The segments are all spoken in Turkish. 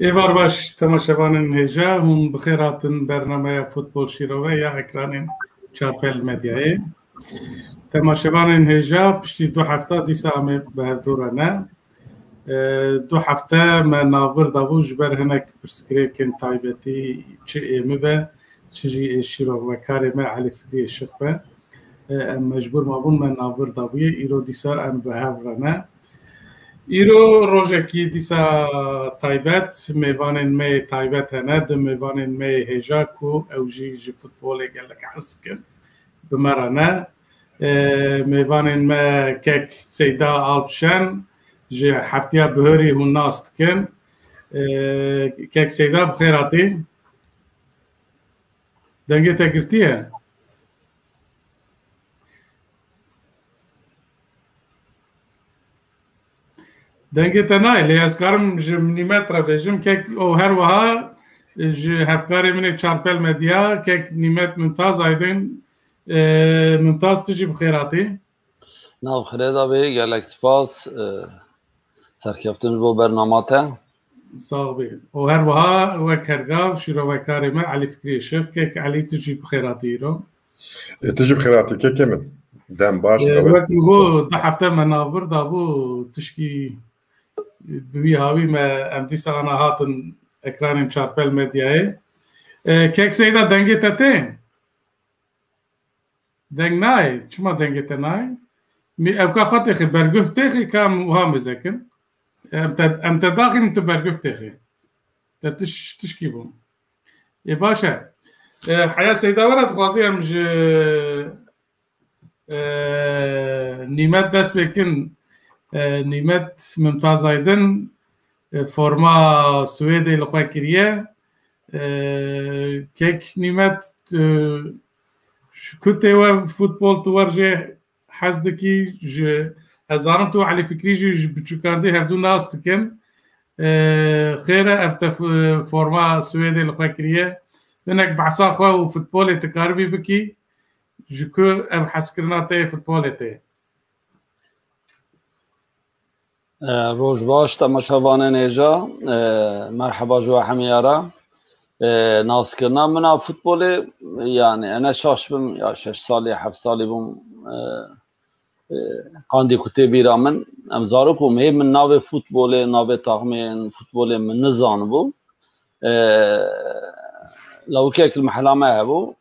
ایوار باش تماشاوان هجا هم بخیراتن برنامه فوتبال شیروه یا اکران چارپل مدیای تماشاوان هجا پشتی 2 هفته دیسا همه به دورانه 2 هفته من ناور دابو جبر هنک پرسکری کن تایبتی چه ایمه به چجی شیروه کاری ما علی فکری شقبه مجبور مابون من ناور دابوی ایرو دیسا ام به هفرانه ایرو روزکی دیسا تایبت میوانن می تایبت هنده میوانن می هجا کو اوجی ج فوتبال گلک عسکن بمرانه میوانن می کک سیدا آلپشن ج هفتیا بهری هون ناست کن کک سیدا بخیراتی دنگه تگرتیه دنگه تنای لیاز کارم نیمت را بجم که او هر وها هفکاری من چارپل مدیا که نیمت ممتاز آیدین ممتاز تجی بخیراتی ناو خیره دابی گلک سپاس سرکیفتون بو برنامه صاحبی او هر وها وک هرگاو شروع کاری من علی فکری شخ که علی تجی بخیراتی رو تجي بخيراتي كي كمل دام باش وقت نقول 2 هفته مناظر دابو تشكي بوی هاوی ما ام دیسا انا هاتن اکران چارپل مدیای کیک سیدا دنگی تته دنگ نای چما دنگی تنای می اوکا خاطی خی برگوه تخی کام وهم بزکن ام تداخل انت برگوه تخی تشکی بون ای باشه حياة سيدا ورد خوازي ام ج نیمت دست بکن نیمت ممتاز آیدن فرما سویدی لخواه کریه کک نیمت کتی و فوتبال تو ورجه حزدکی هزارم تو علی فکری جو بچوکانده هفدو ناست کن خیره افتا فرما سویدی لخواه کریه هناك بعصا خواه و فوتبال تکاربی بکی جکو ام حس کرنا تی فوتبال تی روز باش تماشاوان نیجا مرحبا جو همیارا ناس کرنا منا فوتبال يعني انا شاش بم یا 6 سالی 7 سالی بم قاندی کتی بیرا من امزارو کم هی من ناو فوتبال ناو تاغمین فوتبال من نزان بو لو كيك المحلة ما هبو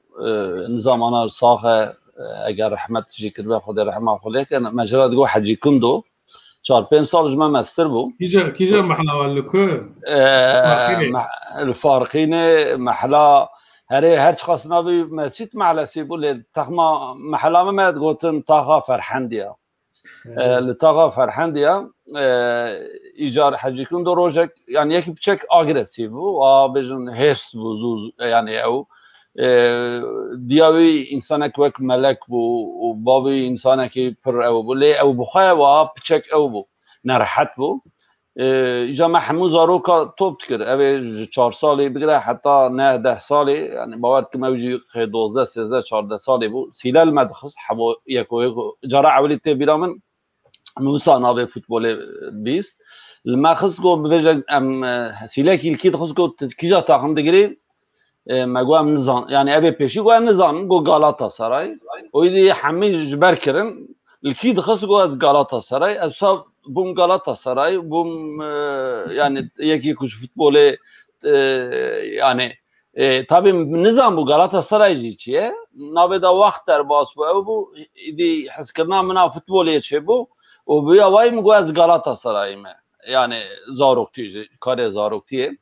نظام انا صاغه اگر رحمت تجي كربه خدا رحمه خليك انا مجرد جو حجي كندو 4 سال جمع ماستر بو كيجا محلة والكو الفارقين محلة هري هرش خاصنا بي مسيت محلة سيبو لتخما محلة ما تقولن طاغا فرحنديا لطاغا فرحنديا ایجار حجی کن دو روزک یعنی یکی بچک آگرسیو و بجن هست بود یعنی او دیاوی انسان که ملک بو و بابی انسان که پر او بو لی او بخواه و بچک او بو نرحت بو ایجا ما همون زارو که توب تکر اوی 4 سالی بگره حتی نه 10 سالی یعنی باید که موجی 12 13 14 سالی بو سیلال مدخص حبو یکو جرا اولی تی بیرامن موسى نابي فوتبول بيست لما خصكو بفجأة ام سيلاكي الكيد خصكو كيجا تاخم دقري ما قوام نظام يعني ابي بيشي قوام نظام قو غالاتا سراي ويدي حمي جبر كرن الكيد خصكو غالاتا سراي اصاب بوم غالاتا سراي بوم يعني يكي كوش فوتبول يعني tabii nizam bu Galatasaraycı çiye nabeda vakt der bas bu idi haskarna mena futbol çe bu o bu yavay mı az Galatasaray mı yani zarokti kare zarokti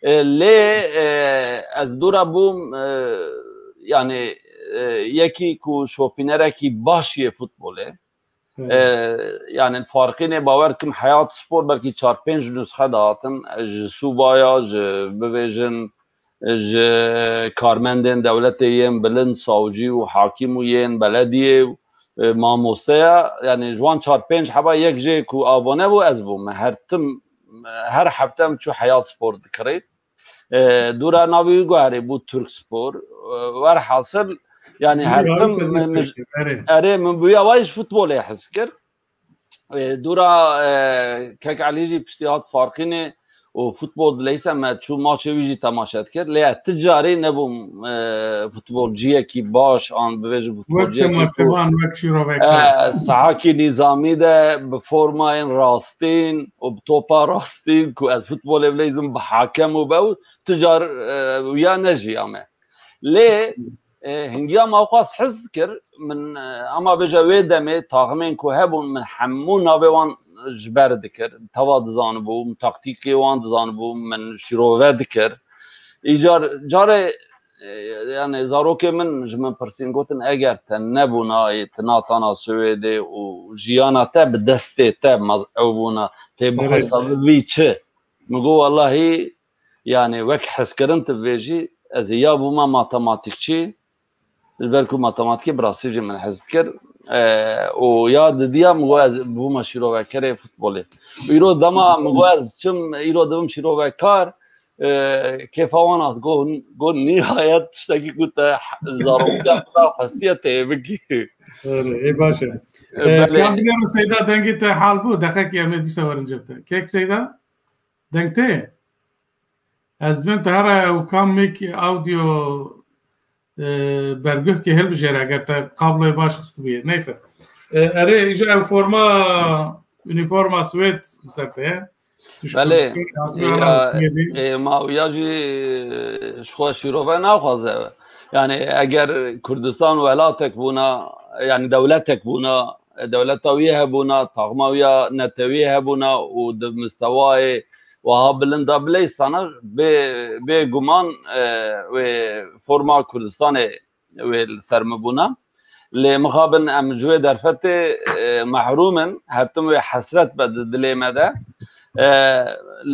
le az dura bu yani yeki ku şopinere ki başye futbole yani farkı ne baver kim hayat spor belki 4-5 nüsxe dağıtın subaya bevejin کارمندین دولت ین بلند ساوجی و حاکم و ین بلدیه ماموسته یعنی جوان 4-5 حبا یک جه کو آبانه بو از بو هر هفته چو حیات سپورت کرد دورا ناوی گوهری بو ترک سپور ور حاصل yani her من بویا وایش فوتبول حس کرد دورا کک علیجی پشتیات فارقینه و فوتبول ليس ما شو ماتش ويجي تماشات كر لا تجاري نبوم فوتبولجيه كي باش ان بيج فوتبولجيه كي ساعه نظامي ده بفورماين راستين وبتوبا راستين كو از فوتبول لازم بحاكم وبو تجار ويا نجي اما ليه هنجيا موقع حس كر من اما بيجا ويدمي طاقمين كو هبون من حمونا بوان جبر دکر تواد زانبو تاکتیکی وان زانبو من شروع دکر ایجار جاره yani zaroke min jmen persin gotin eger te nebuna tnatana Swede u jiyana te bi destê te evbuna te bixesabi çi migo wallahi yani wek heskirin te vêjî ez ya bûma matematikçi belku matematikî birasî min hez kir و یاد دیم مگویز بوم شروع وکره فوتبالی ایرو دما مگویز چم ایرو دم شروع وکار کیفوانات گون نهایت تشتکی کت زاروکا خاصیت بگی ای باشه کام بیارو سیدا دنگی ته حال بو دقیق یمدی سوارن جبته کیک سیدا دنگته از من تهرا و کام میک اودیو برگه که هل بجره اگر تا قابل باش خست بیه نیسه اره ایجا فرما یونیفورما سوید سرته بله ما ویاجی شخوا شیروه نخوازه yani اگر کردستان ولاتک بونا yani devletek buna devletaviye hebuna tağmaviya netaviye hebuna u de müstevayı وها بلندا بلی سانا به گمان و فرما کردستان و سرمبونا لمخابن امجوه درفت محرومن هرتم و حسرت بد دلی مده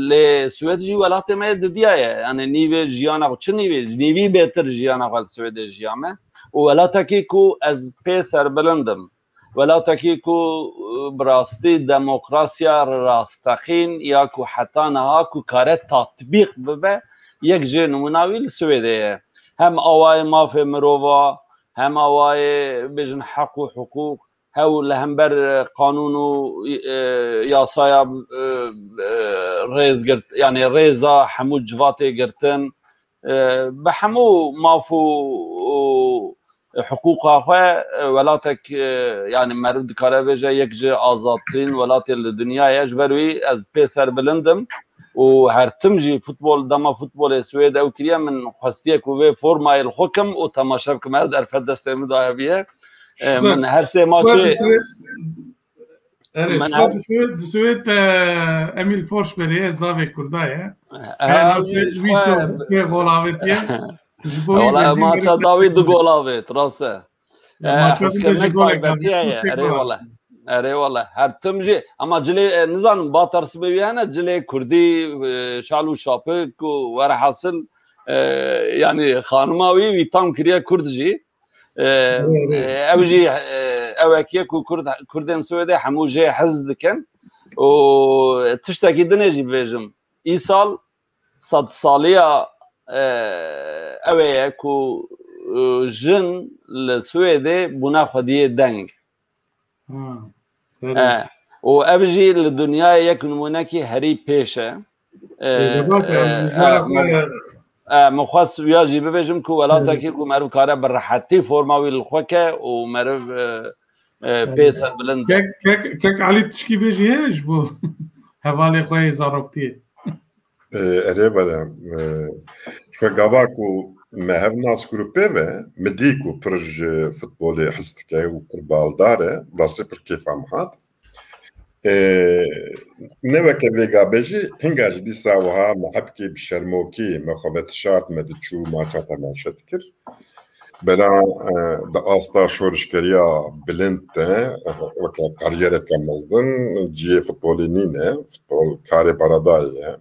لسوید جی ولات ما ددیه یعنی نیوی جیانا چه نیوی بهتر جیانا قال سوید جیامه و ولاتکی کو از پی سر بلندم ولاتکی کو براستی دموکراسیا راستخین یا کو حتی نها کو کار تطبیق ببه یک جه نموناوی لسویده هم آوای مافی مرووا هم آوای بجن حق و حقوق هول هم بر قانون و یاسایا ریز گرت یعنی ریزا همو جواتی گرتن به همو مافو حقوقها ولاتك يعني مرد كارافيجا يكجي آزادترين ولات الدنيا يجبروي از بيسر بلندم وهرتمجي فوتبول دما فوتبول السويد او كريا من خاصية كوفي فورما الحكم وتماشا كمرد ارفد دسته مداهبية من هر سي ماتشي من السويد اميل فورشبري زافي كردايا ويشو غولاويتيا والله ماتشا داويد جولاويت راسه حسكرنك طيبتيه اري والله اري والله هر تمجي اما جلي نزان باتر سبيانا جلي كردي شالو شابك ور حاصل يعني خانماوي ويتام كريا كردجي اوجي اوكيك كردن سويدي حموجي حزد كان وتشتكي دنيجي بيجم ايصال صد صاليه اوه کو جن لسويدي بنا خديه دنگ و ابجي للدنيا يكن مناكي هري بيشه مخص وياجي ببجم كو ولا تاكي كو مرو كاره برحتي فورماوي الخوكه ومرو بيس بلند كك علي تشكي بيجي هيج بو حوالي خوي زاروكتي اره بله شو گاواکو مهو ناس گروپه و مدیکو پرج فوتبولی حستکه و قربالداره بلاسه پر کیف هم هات نوکه ویگا بجی هنگاج دیسا وها محبکی بشرموکی مخوات شارت مدچو ماچا تماشت کر بلا دا آستا شورشکریا بلند وکا کاریره کمزدن جیه فوتبولی نینه فوتبول کاری پارادایه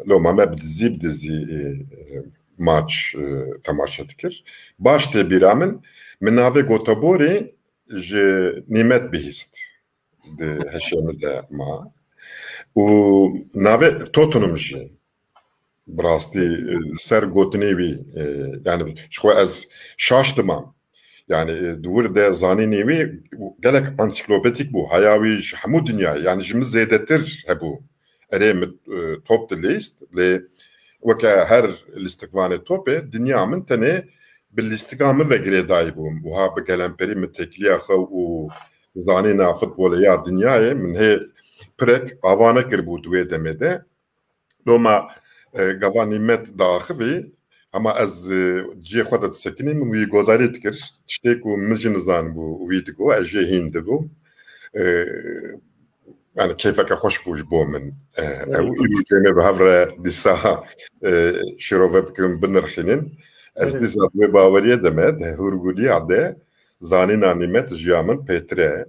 لو ما بدزي ماتش تماشا دكر باش تبيرا من نافي غوتابوري ج نيمت بهست ده هشام ده ما و نافي توتنهام جي براستي سر غوتني بي يعني شو از شاشتما يعني دور ده زانيني بي قالك انسيكلوبيديك بو هياوي حمود دنيا يعني جم زيدتر هبو اريم توب ليست ل وكا هر الاستقبال توب دنيا من تنه بالاستقامه وغير دايبوم وها بكلام بري متكليا خو زانينا فوتبوليا دنيا من هي بريك اوانا كربو دوي دمده لما قواني مت داخلي اما از جي خودت سكني من وي غوداري تكر شتيكو مجنزان بو ويدغو اجي هندغو يعني كيفك خوش بوش بو من او يجينا بهفره ديسا شروفه بكم بنرخينين از ديسا باوريه دمد هورغولي عده زانينا نيمت جيامن بيتري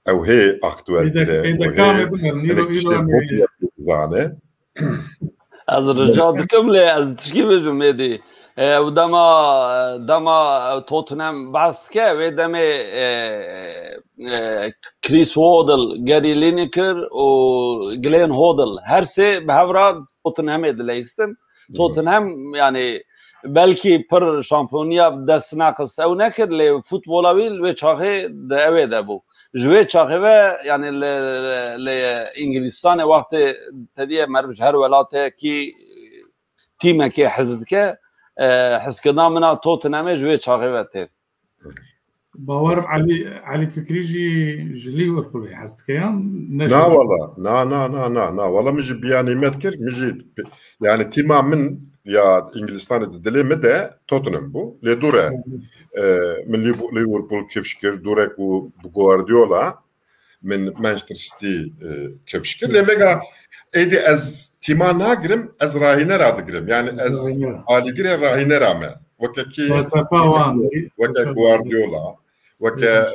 او هي اكتوال زانه از رجاء كمله از تشكي بجم ميدي ودما توتنهام باسكه و دما كريس هودل جاري لينيكر و جلين هودل هر سه بهورا توتنهام دليستن توتنهام يعني بلكي پر شامبيونيا دست ناقص او نكر لفوتبولاوي و چاخه ده دبو جوه چاخه يعني لانجلستان وقت تديه مربج هر ولاته کی تیمه که حزد که حس کردن منا توتنهام جوه چاقه وته باور علي فكري جي ليفربول حزد كيان لا والله لا والله مش يعني ما تذكر مجي يعني تيما من يا انجلستان دلي مدى توتنهام بو لي دوره من ليفربول كيف شكر دورك وغوارديولا من مانشستر سيتي كيف شكر لي فيغا ايدي از تيما ناقرم از راهينه رادقرم يعني از آليقري راهينه رامه وكاكي وكا غوارديولا وكا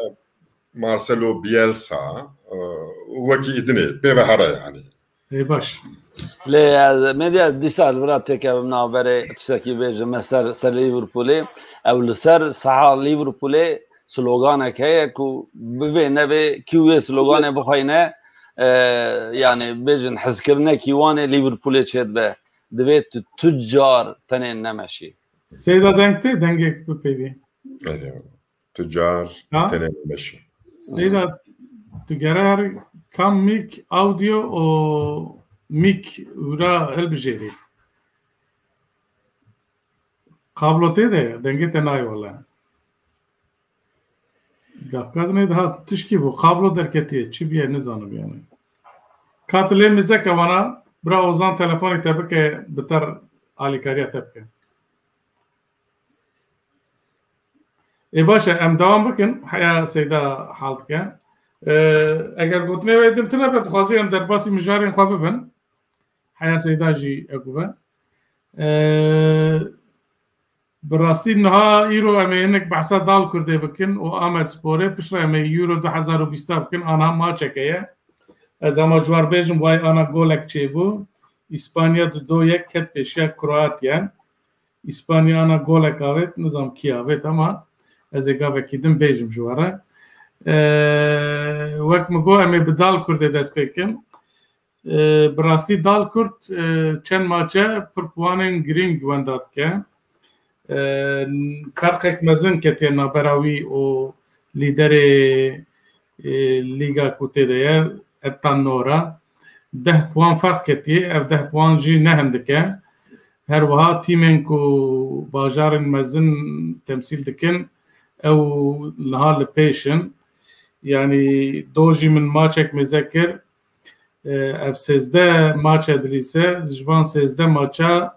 مارسيلو بيلسا وكي ادني بيبهرا يعني اي باش لي ميديا ديسال براتك من بري تشكي بيج سر ليفربول او لسر صحا ليفربول سلوغانك هي كو ببينه كيو سلوغانه بخاينه يعني بيجن حذكرنا كيوانه ليفربول تشد به دبيت تجار تنين نمشي سيدا دنگك بيبي تجار تنين نمشي سيدا تجرار كم ميك اوديو او ميك ورا البجيري قابلته ده دنگت ناي والله گفت ده تشکی بو قابلو درکتیه چی بیه نزانم yani کاتلی مزک وانا برا اوزان تلفونی تبکه بتر آلیکاریا تبکه ای باشه ام دوام بکن حیا سیدا حالت که اگر گوتنی ویدم تنه بد خوازی ام درباسی مجارین خواه ببن حیا سیدا جی اگوه براستی نها ایرو امی اینک بحثا دال کرده بکن و آمد سپوره پشره امی یورو 2020 بکن آنها ما چکیه از اما جوار بیجم وای آنها گولک چه بو اسپانیا 2-1 کت پیشه کرواتیا اسپانیا آنها گولک آوید نظام کی آوید اما از اگه وکیدم بیجم جواره وقت مگو امی بدال کرده دست بکن براستی دال کرد چند ماچه پر پوانین گرینگ ونداد که فرقك مزن كتينا براوي او ليدر ليغا كوتيديا التنورا 10 بوان فرق كتي اف 10 بوان جي نهندك هر وها تيمنكو باجار مزن تمثيل دكن او نهار البيشن يعني دوجي من ماتشك مذكر اف 16 ماتش ادريسه جوان 16 ماتشا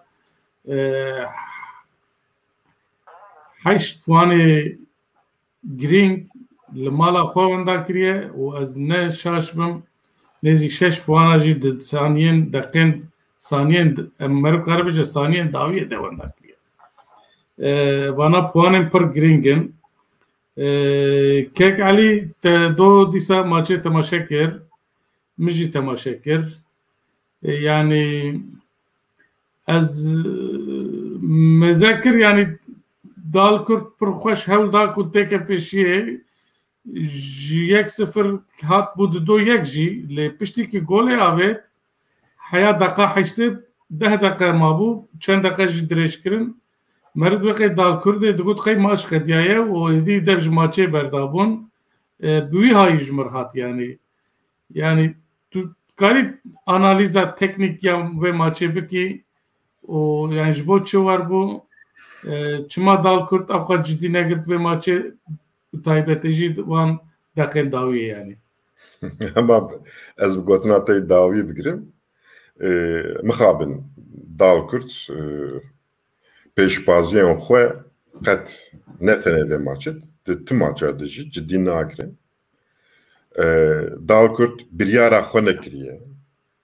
8 بوانه گرینگ لمالا خوانده کریه و از نه شاش بم نزی 6 بوانه جی ثانیین دقیقاً ثانیین مرب قربش ثانیین داویه دوانده کریه وانا بوانه پر گرینگن کیک علی دو دیسا ماچه تماشا کر مجی تماشا کر yani az mezakir yani dal kurt perxoş hewl da ku teke peşiye ji 1-0 hat bud do yek jî lê piştî golê avet heya daqa heştê 10 daqiqe mabû çend daqiqe jî dirêjkirin merid weqê dal kurdê digot xey maç qediyaye û êdî dev ji maçê berdabûn bi wî hayî ji mir hat yani tu karî analiza teknîk ya vê maçê bikî û yani ji bo çi werbû çima dal kurd ew cidî negirt vê maçê taybetê jî wan deqên dawiyê yani. Ama ez bi gotina te dawî bigirim. Mixabin dal kurt pêşbaziyên xwe qet netene vê maçê di ti maça de jî cidî nagirin. Dal kurt biryara xwe nekiriye.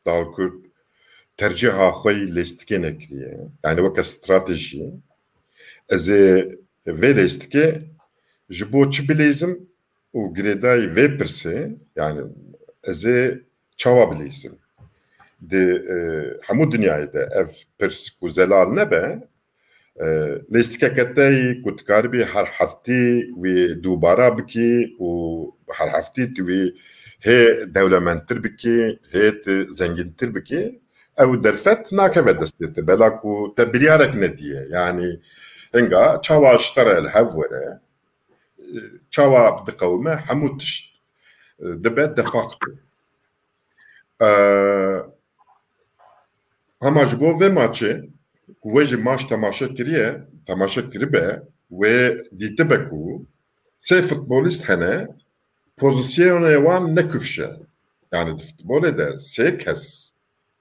Dal kurt terciha xwe lêstikê nekiriye. Yani weke stratejî. Ez ê vê lêstikê ji bo çi bilêzim û girêdayî vê pirsê yani ez ê çawa bilêzim. Di hemû dinyayê de ev pirs ku zelal nebe lêstikeke te yî ku tu karibî her heftî wê dubara bikî û her heftî tu wê hê dewlementtir bikî hê tu zengintir bikî ew derfet nakeve destê te bela ku te biryarek nediye yani hinga çawa ji te re li hev were çawa diqewime hemû tişt dibe de facto. Hema ji bo vê maçê ku wê ji maç temaşe kiriye temaşe kiribe wê dîtibe ku sê futbolîst hene pozisyonê wan nekufşe yani di futbolê de sê kes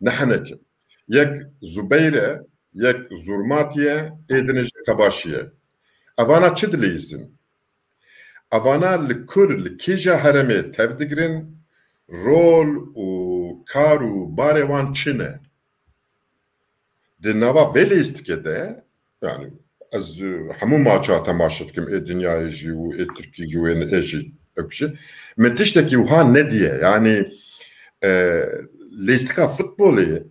neheneke yek Zubeyre yek Zurmatiye êdine ji Qebaşiye evana çi dilîzin evana li kur li kêja heremê tev digirin rol û kar û barê wan çi ne di nava vê lêstikê de yani ez hemû maça temaşe dikim ê dinyayê jî û ê Tirkî jî û ê jî ew jî min tiştekî wiha nediye yani lêstika futbolê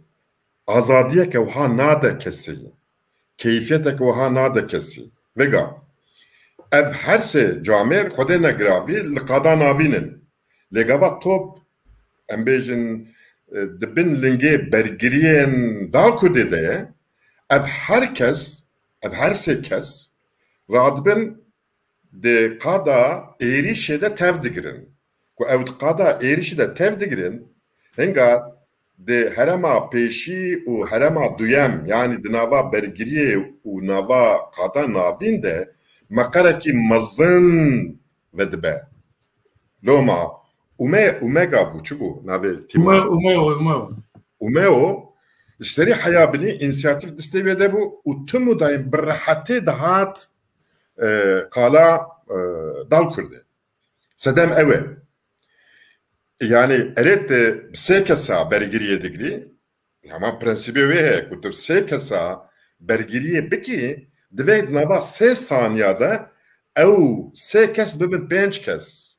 azadiyeke wiha nade kesî keyfiyeteke wiha nade kesî vega ev her sê camêr xwedê negiravî li qada navînin lêgava top em bêjin dibin lingê bergiriyên dal Kurdê de ye ev herkes ev her sê kes radibin di qada êrişê de tev digirin ku ew di qada êrişê de tev digirin hinga di herema pêşî û herema duyem yani di nava bergiriyê û nava qada navîn de meqerekî mezin vedibe loma Umega bû çi bû navê tîma Umeo ji serî heya binî înisiyatîv destê wê de bû û tim dayîn bi rehetê dihat qala dal Kurdê sedem ew e yani erê te bi sê kesa bergiriyê digirî hema prensîbê wê heye ku tu sê kesa bergiriyê bikî divê di nava sê saniya de ew sê kes bibin 5 kes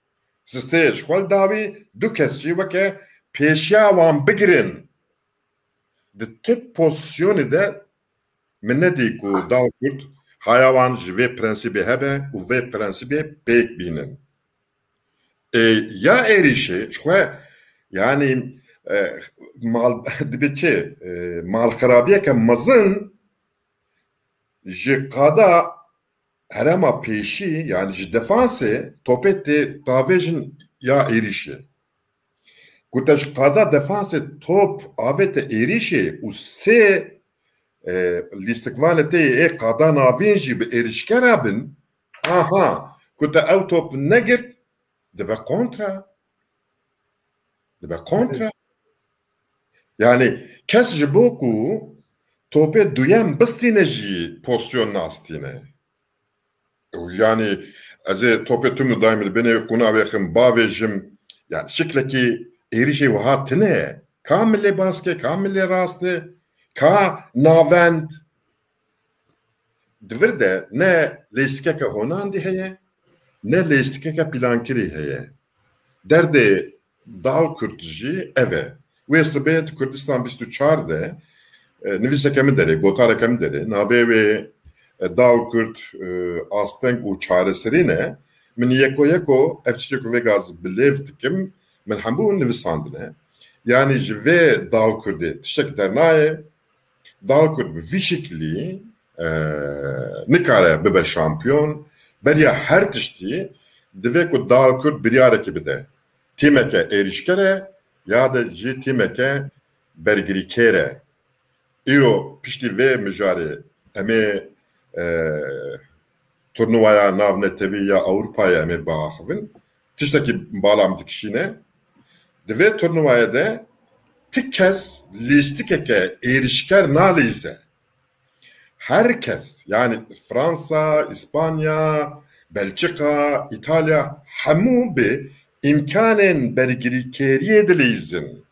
sistê ji xwe dawî du kes jî weke pêşiya wan bigirin di ti pozisyonê de min nedî ku dal Kurd haya wan ji vê prensîbê hebe û vê prensîbê pêk bînin ya êrişê ji xwe yani dibe çê malxerabiyeke mezin ji qada herema pêşî yani ji defansê topê tê davêjin ya êrişê ku te ji qada defansê top avê te êrişê û sê lîstikvalê te ê qada navîn jî bi êrişkera bin aha ku te ew top negirt dibe kontra yani kes ji bo ku topê duyem bistîne jî pozisyon nastîne yani ez ê topê tim daim li binê qûna wêxim bavê jim yani şiklekî êrişê wiha tune ka milê baskê ka milê rastê ka navend divir de ne lêstikeke honandî heye ne lêstikeke pîlankirî heye derdê dal Kurd jî ev e Ve sibet Kurdistan 24 de nivîseke min derê, gotareke min derê, navê wê Dal Kurd asteng û çareserî ne, min yeko ev tiştê ku vê gaz bilêv dikim, min hemû nivîsandine. Yani ji vê Dal Kurdê tiştek dernayê, Dal Kurd bi vî şeklî nikare bibe şampiyon, beriya her tiştî divê ku Dal Kurd biryarekî bide. Tîmeke êrîşkere ya da jî tîmeke bergirîkêr e. Îro piştî vê mijarê em ê turnuvaya navnetevî ya Ewropaya em ê biaxivin, tiştekî bala min dikişîne, di vê turnuvaya de ti kes lîstikeke êrişker nalîze. Herkes, yani Fransa, İspanya, Belçika, İtalya, hemû bi imkanên bergirîkeriyê dilîzin.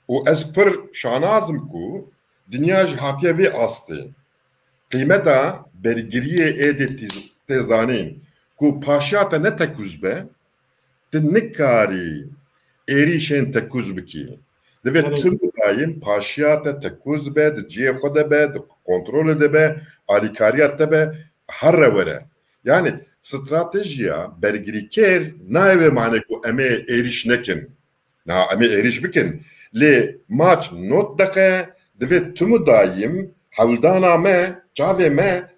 û ez pir şanazim ku dinya ji hatiye vê astê qîmeta bergiriyê êdî tê zanîn ku paşiya te ne tekûz be, tu nikarî êrîşên tekûz bikî. Divê tüm daim paşiya te tekûz be, di ciyê xwe de be, di kontrolê de be, alîkariya te be, her re were. Yani stratejiya bergirîkêr nayê mane ku em ê êrîş nekin. Na em ê êrîş bikin. Lê maç not dike, divê tüm daim hewldana me, çavê me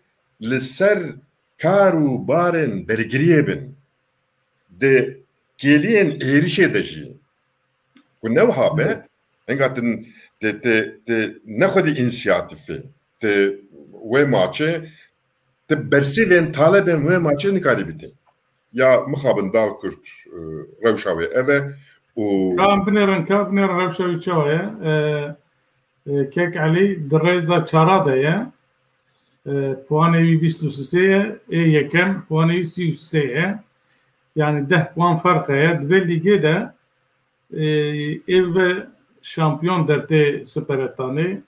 li ser kar û barên bergiriyê bin. Di kêliyên êrişê de jî ku newha be, enga te nexwedî înisiyatîfê, te wê maçê te bersîvên talebên wê maçê nikarî bidî. Ya mixabin Dal Kurd rewşa wê ev e û Kabinêrin rewşa wî çawa ye? Kek Elî di rêza çara de ye. Puanê wî 23 ye, ê yekem puanê wî 33 ye. Yani 10 puan fark heye. Divê lîgê de ev ve şampiyon dertê Süperetanê,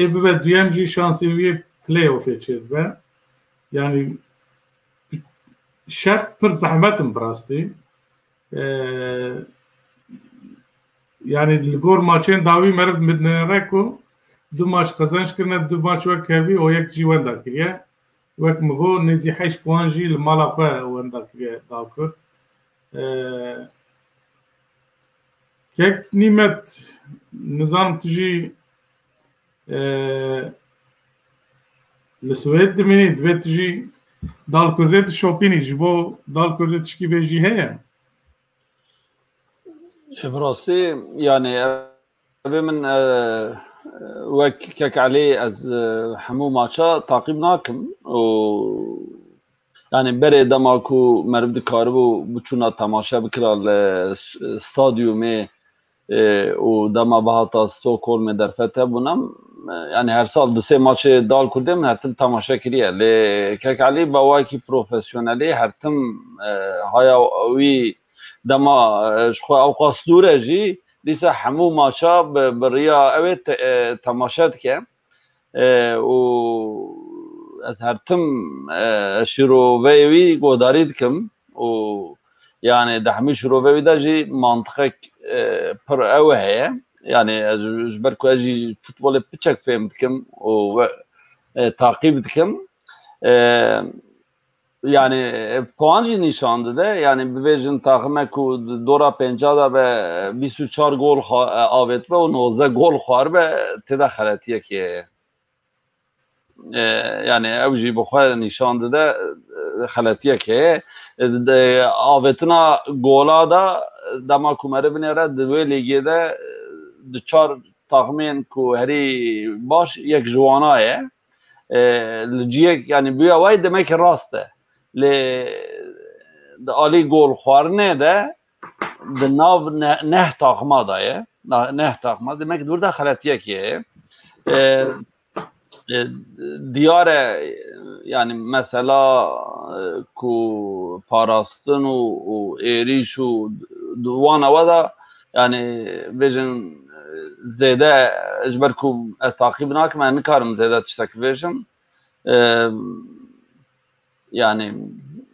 ev ve duyem jî şansê wî play-offê çêdibe. Yani şert pir zehmetin bi rastî. Yani li gor maçên dawî meriv midnêre ku du maç qezanç kirine, du maç wek hevî o yek jî wenda kiriye. Wek min got nêzî 8 puan jî li mala xwe wenda kiriye Dal Kurd. Kek Nîmet nizanim tu jî li Swêd dimînî, divê tu jî Dal Kurdê dişopînî, ji bo Dal Kurdê tişkî vê jî heye? Bi rastî yani evê min wek Kek Elî ez hemû maça taqîb nakim û yani berê dema ku meriv dikaribû biçûna temaşe bikira li stadyumê û dema bihata Stockholmê derfet hebûnem, yani her sal di sê maçê Dal Kurdê min her tim temaşe kiriye. Lê Kek Elî bawakî profesyonelî her tim haya wî dema ji xwe ew qas dûr e jî dîsa hemû maça bi rêya ew ê temaşe dike û ez her tim şîroveyê wî guhdarî dikim û yani di hemû şîrovê wî de jî mantiqek pir ew heye. Yani ez ji ber ku ez jî futbolê piçek fêm dikim û taqîb dikim. Yani puan jî nîşan dide. Yani bibêjin taxime ku dora pênca da be 24 gol avêtibe û 19 gol xwaribe, têde xeletiyekê heye. Yani ew jî bi xwe nîşan dide xeletiyekê heye. Avêtina gola da dema ku meriv binêre di wê lîgê de di çar taxmên ku herî baş yek ji wana ye. Li ciyek yani buya wayê demekî rast e. Lê di alî gol xwarinê de di nav neh taxma da ye. Neh taxma demek dur da xeletiyekê heye. Diyar e yani mesela ku parastin û êrîş û wan ew da yani bêjin zêde ji ber ku ez taqîb nakim ez nikarim zêde tiştekî bêjim. Yani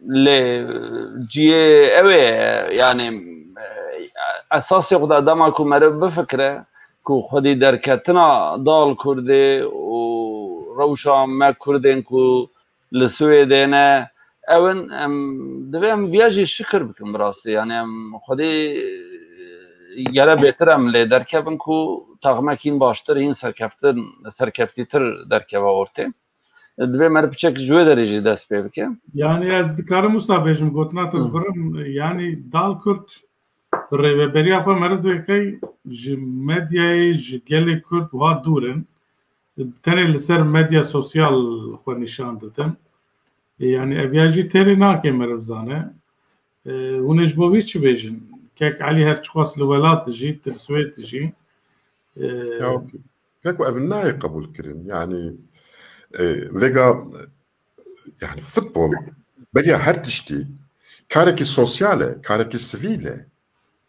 lê ciyê ew ê yani اساسی خود آدم کو مره بفکره کو خودی درکتنا دال کرده و روشا ما کردن کو لسویدنه اون دوام ویاجی شکر بکن براستی یعنی خودی یاره بهترم لی درکبن کو تغمکین باشتر این سرکفتی تر درکبه ورته دوام مره بچک جوی دریجی دست پی بکن yani ez dikarim usta bejim gotna tezbirim yani dal Kürt rêveberiya xwe mere dikey ji medyayê ji gelê Kürt wa durin tenê li ser medya sosyal xwe nîşan didin yani ev ya jî têrê nake mere bizane hûn ê ji bo wî çi bêjin kek Elî her çi xwast li welat dijî li Swêd dijî كاكو أبنائي قبول كرين يعني vega yani futbol beriya her tiştî kareki sosyale, kareki sivile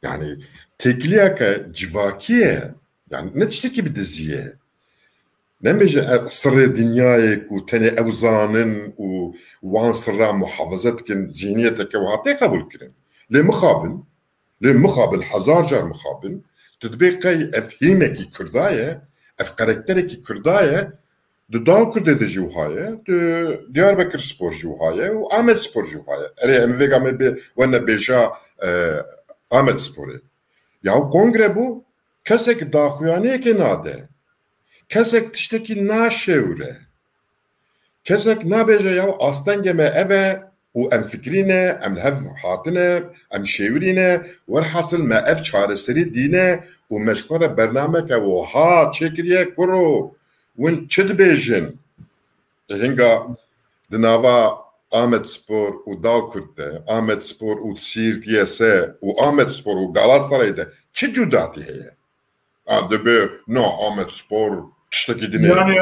yani tekliyaka civakiye yani ne tişteki bir diziye ne mece sırrı dünyayı ku tene evzanın u wan sırra muhafazatkin zihniyeteke ve hatta kabul kirin le muhabil hazar jar muhabil tedbiqi efhimeki kurdaye ef karaktereki kurdaye de dal Kürt'e de juhaye, de Diyarbakır Spor juhaye, ve Ahmet Spor juhaye. Ere vega me be vana beja Ahmet Spor'e. Ya kongre bu kesek daxuyane ke nade. Kesek tişteki na şevre. Kesek na beja ya aslan geme eve u em fikrine, em hev hatine, em şevrine, ver hasıl me ev çareseri dine u meşgore bernameke u ha çekiriye kuru. Win çidbêjin hinga di nava Ahmet Spor û Dalkurt'te, Ahmet Spor û Siirtiyê û Ahmet Spor û Galatasaray'de çi cudatî heye? Dibe no Ahmet Spor tiştekî dine. Yani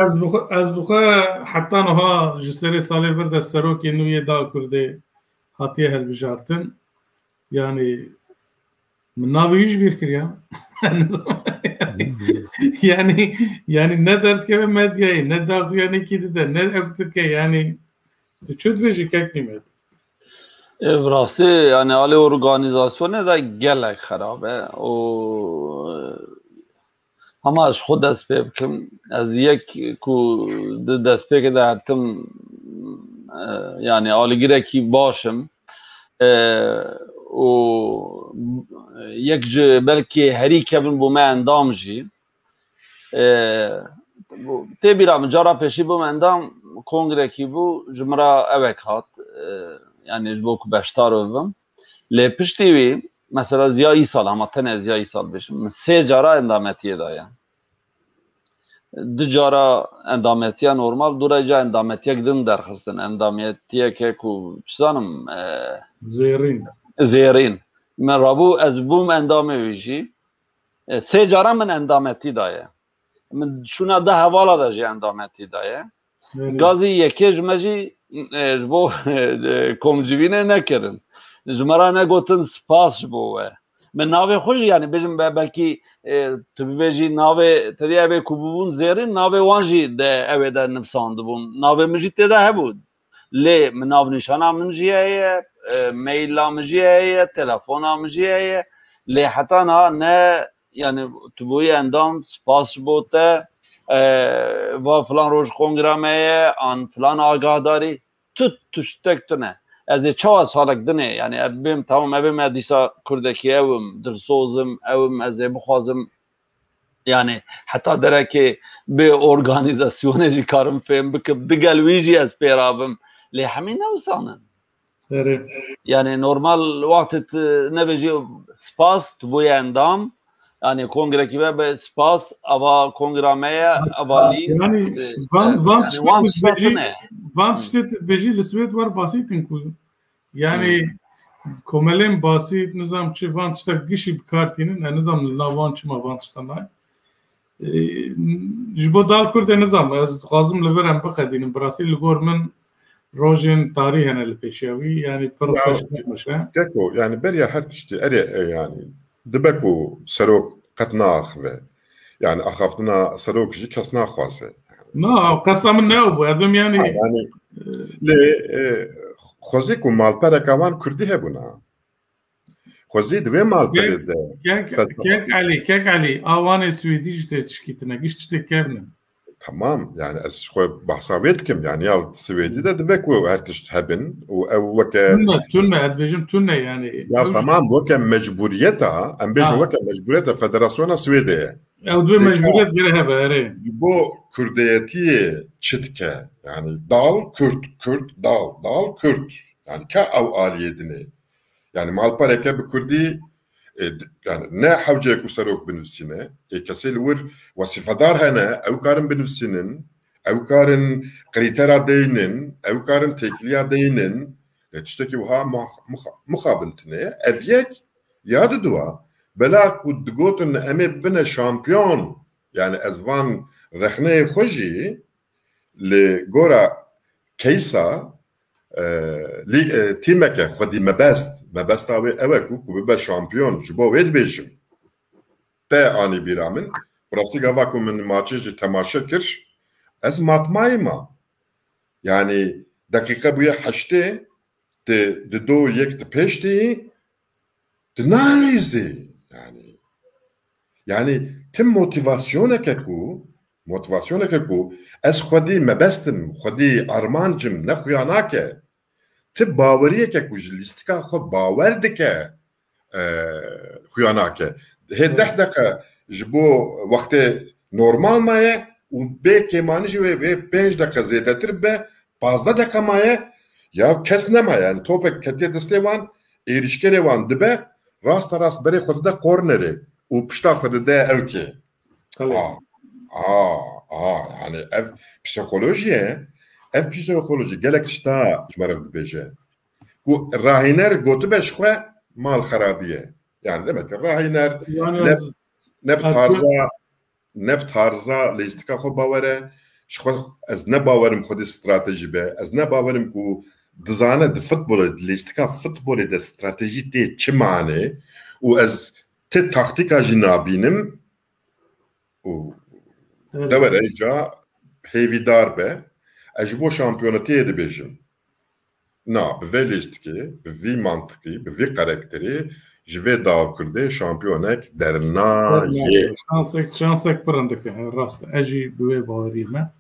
ez bixwe heta niha ji serê salê vir de serokê nû yê Dalkurtê hatiye hilbijartin yani min navê wî ji bîr kiriya yani ne dertkeve medyayı ne daxuyanekî dide ne ektike yani tu çi dibêjî kek nîmet rastî yani alê organizasyonê de gelek xerab e û hema ji xwe dest pê bikim ez yek ku di destpêkê de hetim yani alîgirekî başim û yek ji belkî herî kevin bû me endam jî tê bîra min cara pêşî bû me endam kongrekî bû ji min re evek hat yani ji bo ku beşdar bibim lê piştî wî mesela Ziya Îsal hema tenê Ziya Îsal bêjim min sê cara endametiyê daye di cara endametiya normal du reca endametiyek din derxistin endametiyeke ku çi zanim zêrîn min rabû ez bûm endamê wî jî sê cara min endametî daye min şûna de hevala de jî endametî daye gazî yekê ji me jî ji bo komcivînê nekirin ji me re negotin spas ji bo we min navê xwe jî yani bêjim belkî tu bibêjî navê tedî evê ku bûbûn zêrîn navê wan jî de evê de nivsandibûn navê min jî tê de hebû lê min navnîşana min jî heye maila min jî heye telefona min jî heye lê heta niha ne yani tu bûyî endam spas ji bo te va filan roj kongra me ye an filan agadarî tu ştek tune ez ê çawa salek dinê yani ev bêm tamam evê me dîsa Kurdekî ewim dilsozim ewim ez ê bixwazim yani heta derekê bê organizasyonê jî karim fêm bikim digel wî jî ez pê rabim lê hemî newisanin yani normal wextê nebêjî spas tu bûyê endam yani kongrekî ve be spas ava kongra me ye avalî yani van tiştê bêjî li Swêd war basîtin ku yani komelên basît nizam çi van tiştek gişî bikartînin nizam li nav wan çima van tiştan nay ji bo Dalkurtê nizam ez dixwazim li vir em bixedînim birasî li gor min rojên tarî hene li pêşiya wî yani pir xweş nemişe keko yani beriya her tiştî erê yani dibe ku serok qet naxive yani axaftina serok jî kes naxwaze na qesda min neabû ez bim yani lê xwezî ku malpereka wan Kurdî hebûna خوزید و مال پرده کک علی آوان سویدی جته تشکیتنه گشت تکرنه tamam yani az şoy bahsavet kim yani ya Swedi de dvek o ertiş hebben o vaka tunne adbejim tunne yani ya tamam vaka mecburiyeta em bejim vaka mecburiyeta federasyona Swediye ya dve mecburiyet gire hebere bu Kürdiyeti çitke yani dal Kürt yani ka av aliyedini yani malpareke bir Kürdi yani ne havcayı kusarok benefsine kesil vur vasifadar hene evkarın benefsinin evkarın kritera deyinin evkarın tekliya deyinin tüşteki buha muhabintine evyek yadı dua bela kudgotun eme bine şampiyon yani ezvan rehne hoji le gora keysa تیمه که خودی مبست آوی اوه کو به شامپیون جبو وید بیشم ته آنی بیرامن براستی گاوا کو من ماچی جی تماشا کر از ماتمای ما yani dakika buya haşte de do yek de peşti de narizi yani tim motivasyona ke ku ez xwedî mebestim xwedî armancim nexuyanake ti baweriyeke ku ji lîstika xwe bawer dike xuyanake hê 10 deqe ji bo wextê normal maye û bê kêmanî jî wê 5 deqe zêdetir be 15 deqe maye ya kes nemaye yani topek ketiye destê wan êrişkerê wan dibe rasta rast berê xwe dide kornerê û pişta xwe dide evkê yani ev psikoloji gelek işte jmerev dibêje ku rahîner gotibe ji xwe mal xerabiye yani demek ki rahîner ne tarza lîstika xwe bawere ji xwe ez ne bawerim xwedî strateji be ez ne bawerim ku dizane di futbolê lîstika futbolê de stratejî tê çi manê û ez ti taktika jî nabînim û devere ja hêvîdar be ez ji bo şampiyonatiyê dibêjim na bi vê lîstikê bi vî mantıkî bi vî karakterî ji vê dawkirdê şampiyonek dernayê şansek pirin dike rast ez jî bi wê bawerî me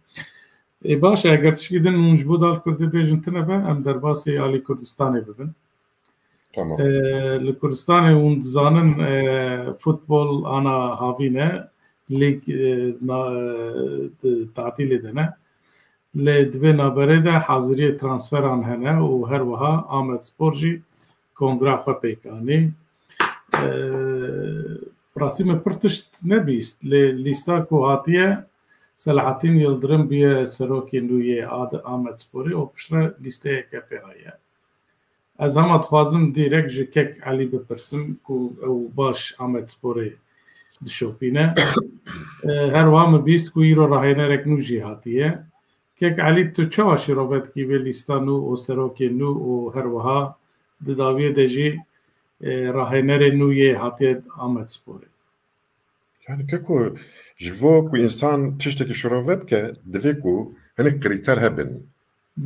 baş eger tişkîdin hûn ji bo Dalkurdî bêjin tune be em derbasî Alî Kurdistanê bibin li Kurdistanê hûn dizanin futbol ana havîne lig tatilê de ne lê divê naberê de haziriyê transferan hene û her wiha Amedspor jî kongra xwe pêkanî rastî me pir tişt nebîst lê lîsta ku hatiye Selahattin Yıldırım bûye serokê nû yê Amedsporê û piştre lîsteyeke pêraye ez hema dixwazim dîrek ji Kek Elî bipirsim ku ew baş Amedsporê dişopîne her wiha me bîst ku îro rahênerek nû jî hatiye Kek Elî tu çawa şîrove dikî vê lîsta nû û serokê nû û her wiha di dawiyê de jî rahênerê nû yê hatiye Amedsporê yani keko ji bo ku însan tiştekî şîrove bike divê ku hinek krîter hebin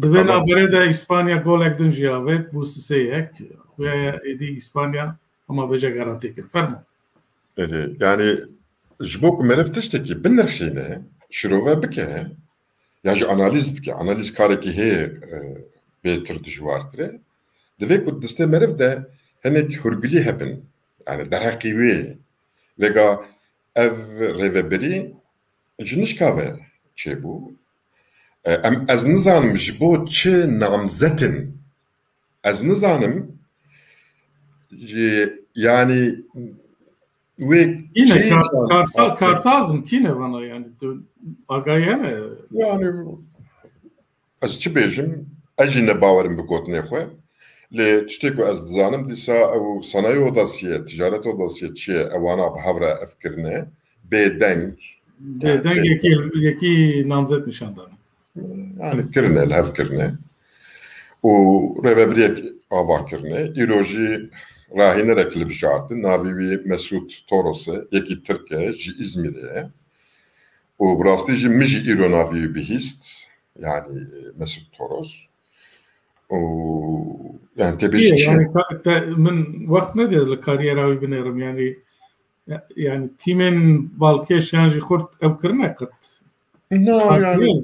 divê naberê de İspanya golek din jî avêt bû 3-1 xuya êdî İspanya ama bêje garantî kir fermo yani ji bo ku meriv tiştekî binirxîne şîrove bike ya ji analîz bike analîz karekî heye bêtir dijwartir e divê ku distê meriv de hinek hûrgilî hebin yani derheqî wê vêga ev rêveberî ji nişkave çêbû em ez nizanim ji bo çi namzetin ez nizanim yani wê yine kartazım kîne vana yani agayî hene yani ez çi bêjim ez jî ne bawerim bi gotinê xwe lê tiştê ku ez dizanim dîsa ew sanayî odasiyê ticaret odasiyê çi ye ewana bi hevre evkirine bêdeng yekî namzet nîşandane yani kirine li hev kirine û rêveberiyek ava kirine îro jî rahînerek li bijartin navî wî Mesûd Toros e yekî Tirk e ji İzmîrê ye û bi rastî jî min jî îro navî wî bihîst yani Mesûd Toros û Yani tebeci yani من وقت ندید لکاریراوی بنرم yani timin balkeş yani kurt ev kırma kıt. No yani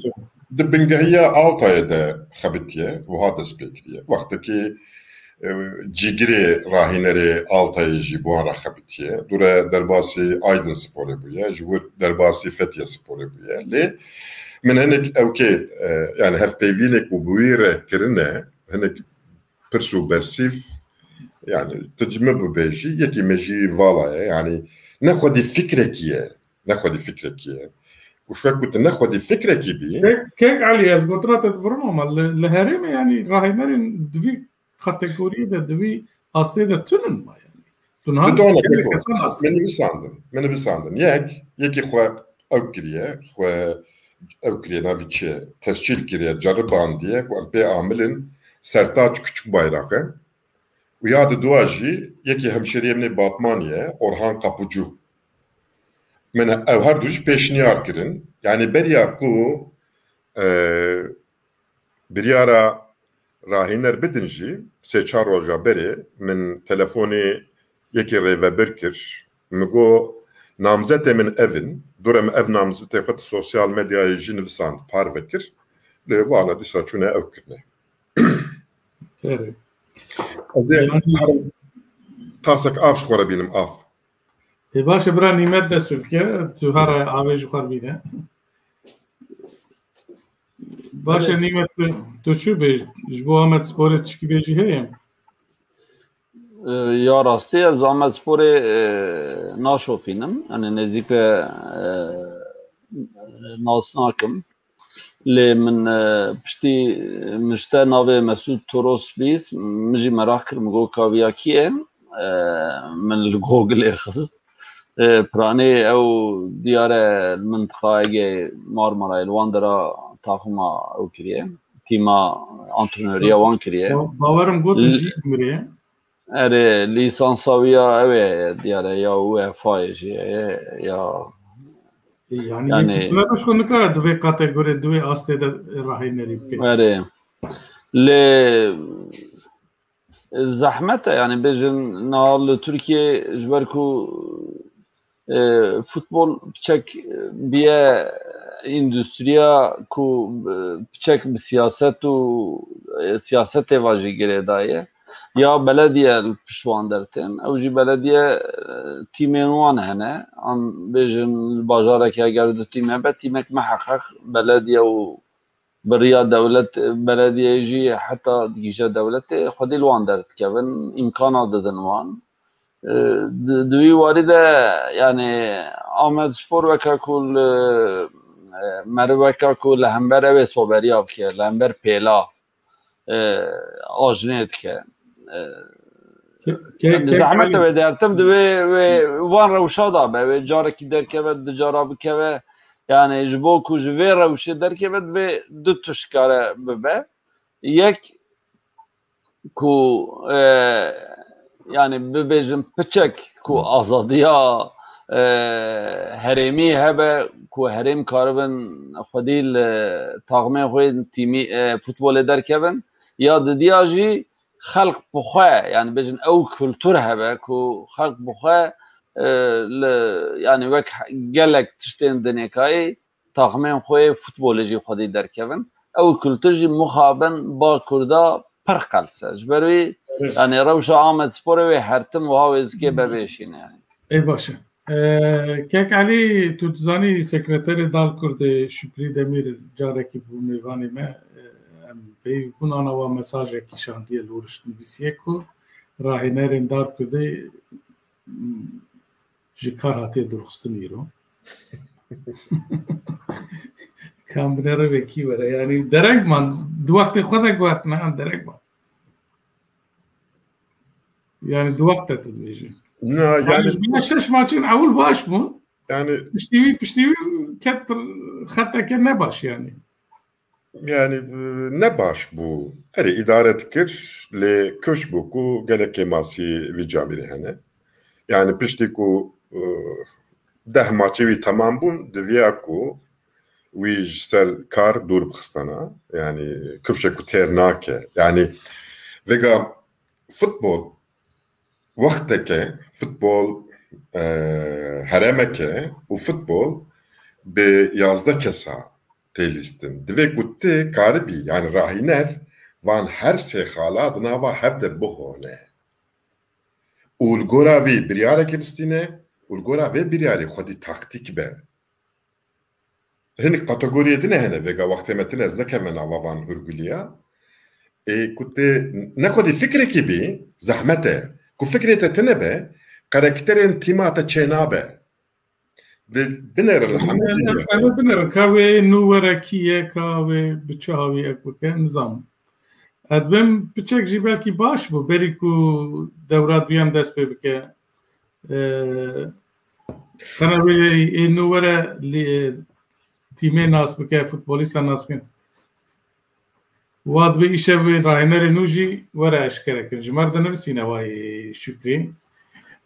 dibingehiye altaya da xabitiye ve hada spekriye. Vaxtaki cigiri rahineri altaya ji bu ara xabitiye. Dura derbasi Aydın Spor'u bu ya. Jvur derbasi Fethiye Spor'u bu ya. Le min henek evke yani hevpevinek bu buyire kirine henek pirsu bersif yani tecrübe bu beji yeki meji valaya yani ne xodi fikrekiye ne xodi fikrekiye وشوي كنت ناخذ الفكره كبير كيك علي از قطرات برنامج لهرم يعني راهي مرن دوي كاتيجوري ده دوي اصلي ده تنن ما يعني تنها من بساندن يك خو او كريه نافيتشي تسجيل كريه جرب بانديه و بي عاملين سرتاç küçük bayrağı وياد دواجي يكي همشريه من باطمانيه Orhan Kapucu من او هر دوش پیشنیار کرن yani berya ku biryara rahiner bidinji seçar roja beri min telefoni yeki reve birkir migo namzete min evin durem ev namzete xet sosyal medyayı jin visan par vekir le vana disa çune ev kirne evet tasak af şkora benim af باشه برا نیمت دست بکه تو هر آویج خور بینه باشه نیمت تو چو بیج جبو آمد سپورت چکی بیجی هیم یا راستی از آمد سپور ناشوپینم یعنی نزیک ناسناکم لی من پشتی مشته ناوه مسعود توروس بیس مجی مراح کرم گو کاویا کیه من الجوجل خصص براني او ديار المنطقه مارمارا الواندرا تاخما او كريه تيما انترنوريا وان كريه باورم قلت جيس مريه اري ليسانساويا او ديار يا او فايجي يا يعني كنت شو نكره دوي كاتيجوري دوي استيد راهي نريب اري ل زحمته يعني بيجن نال تركيا جبركو futbol piçek biye endüstriya ku piçek bir siyaset u siyaset evajı geredaye ya belediye pişwan dertin ev jî belediye tîmên wan hene an bêjin bajarekê eger du tîme be tîmek meheqeq belediye û biriya dewlet belediyeyê jî heta digîje dewletê xwedî li wan derdikevin imkana didin wan دوی وارد yani Ahmet Spor veka kul merveka kul hember ev soberi abke hember pela ajnet ke zahmet ve dertim ve van rewşada be ve careki derkeve dicara bikeve yani jbo ku jve rewşe derkeve ve du tuşkare be yek ku yani bibêjin piçek ku azadiya herêmî hebe ku herêm karibin xwedî li taxmê xwe tîmî futbolê derkevin ya didiya jî xelq bi xwe yani bêjin ew kültür hebe ku xelq bi xwe li yani wek gelek tiştên dinêkayê taxmên xwe futbolê jî xwedî derkevin ew kültür jî mixabin ba Kurda pir qelse ji ber wî yani rewşa Ahmet Sporê wê hertim wiha wêzikê bebêşîne yani. Ey başı. Kek Ali tu dizanî sekreterê Dal Kurdê Şükrî Demîr carekî bû mêvanê me em pey bûn anawa mesajekî şantiye li wir nivîsiye ku rahînerên Dal Kurdê ji kar hatiye durxistin îro. Kambinere vekî were yani derekman du wextê xwe de guhertine an derekman. Yani du wexte tu dibêjî. Yani şeş maçın awil baş bûn. Yani piştî ket xeteke ne baş yani. Yani ne baş bu? Erê idare dikir lê köş bû ku gelekê masî vî camîrê hene. Yani piştî ku deh maçê wî temam bûn diviya ku wî ji ser kar dûr bixistana yani kufşe ku têr nake yani vêga futbol vakteke futbol heremeke u futbol be yazda kesa telistin. Divê ku tê karibî yani rahîner van her sê xala di nava hev de bihone. û li gora wî biryareke bistîne û li gora vê biryarê xwedî taktîk be. Hinek kategoriyê din hene vêga wextê me tin ez nekeve nava van hûrgiliya. Ku tê nexwedî fikrekî bî zehmet e. Ku fikrê te tune be karakterên tîma te çênabe. Binerin Ev binerin kavê nû were kîye kavê bi çavê ek bike nizam. Edbim piçek jî belkî baş bû berî ku dewrat biyem dest pê bike. Xena wê nû were tîmê nas bike futbolîsta nas bike. Wad bi îşe wê rahînerê nû jî were eşkere kirin. Ji mer dinivîsîne wayê Şükrî.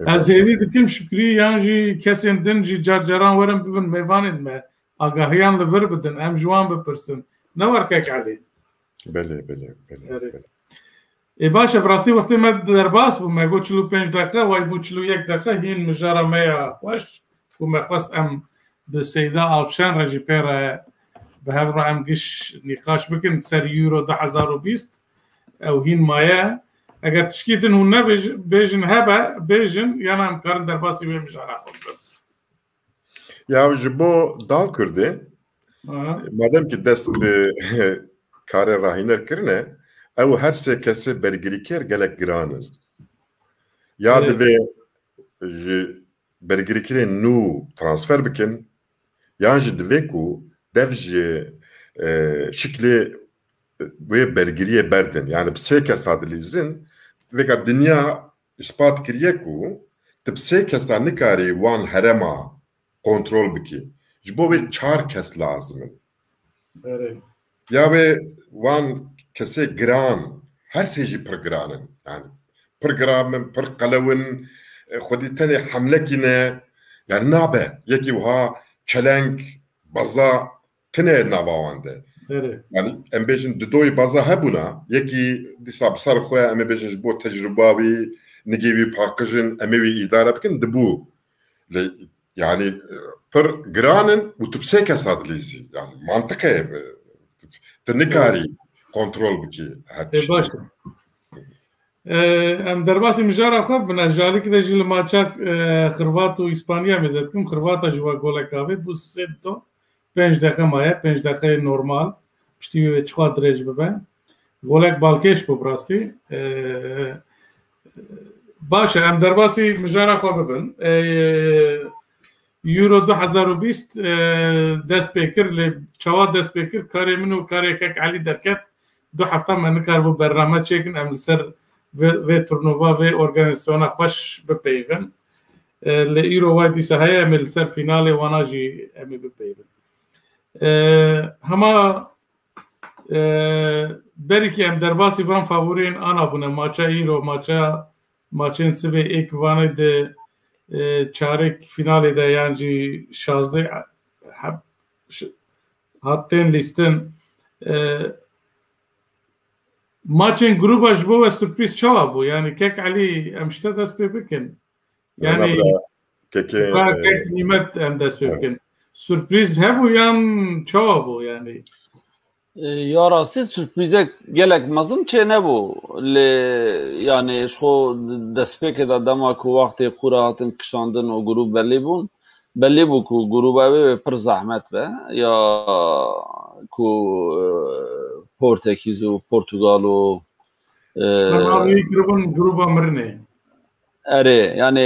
Ez hêvî dikim Şükrî yan jî kesên din jî carcaran werin bibin mêvanên me agahiyan li vir bidin em ji wan bipirsin. Ne war kek Elî? Belê. Baş e birastî wextê me derbas bû me got 45 deqe way bû 41 deqe hîn mijara me ya xweş û me xwest em bi Seyda Alpşen re jî pê re bi hev re em giş nîqaş bikin ser Euro 2020 ew hîn maye eger tişkî din hûn nebêjin hebe bêjin yana em karin derbasî wê mijara xwe bikin. Ya ji bo dal Kurdê madem ki dest bi karê rahîner kirine ew her sê kesê bergirîkêr gelek giranin. Ya divê ji bergirîkirên nû transfer bikin yan jî divê ku dev ji şiklê wê bergiriyê berdin. Yani bi sê kesa dilîzin vêga dinya ispat kiriye ku tu bi sê kesa nikarî wan herema kontrol bikî. Ji bo wê 4 kes lazim in. Ya wê wan kesê giran her sê jî pir giran in. Yani pir giran min, pir qelewin, xwedî tenê hemlekî ne yani nabe. Yekî wiha çelenk, baza tune nava wan de. Yani em bêjin didoyê baza hebûna yekî dîsa bi ser xwe em ê bêjin ji bo tecrüba wî nigê wî paqijin em ê wî îdare bikin dibû. Yani pir giran in û tu bi sê kesa dilîzî. Yani mantık e. Tu nikarî kontrol bikî her tiştî. Baş em derbasî mijara xwe bin ez jalîkî de jî li maça Xirvat û İspanya mêze dikim. Xirvata ji we golek avê bû 5 deqe maye 5 deqe normal piştî wê çiqa dirêj bibe. Golek balkêş bû bi rastî. Baş e em derbasî mijara xwe bibin. Euro 2020 dest pê kir lê çawa dest pê kir karê min û karê kek Elî derket 2 hefta me nikaribû bername çêkin em li ser vê turnûva vê organizasyona xweş bipeyvin. Li îro way dîsa heye em ê li ser fînalê wana jî em ê bipeyvin. Hema berîkî em derbasî van favoriyên ana bûne maça îro maçên sibê êk vanê de çarek finalê de yan jî 16 hatên lîstin maçên gruba ji bo we sürprîz çawa bû yani kek Elî em ji te dest pê bikin yani kek nîmet em dest pê bikin sürpriz hebû yan çawa bû yani Ya rastî sürprizek gelek mezin çê nebû lê yani xwe destpêkê de dema ku wextê qûra hatin kişandin û grûp belê bû ku grûpa wê pir zehmet be ya ku Portekîz û Portugal û gruba mirinê erê yani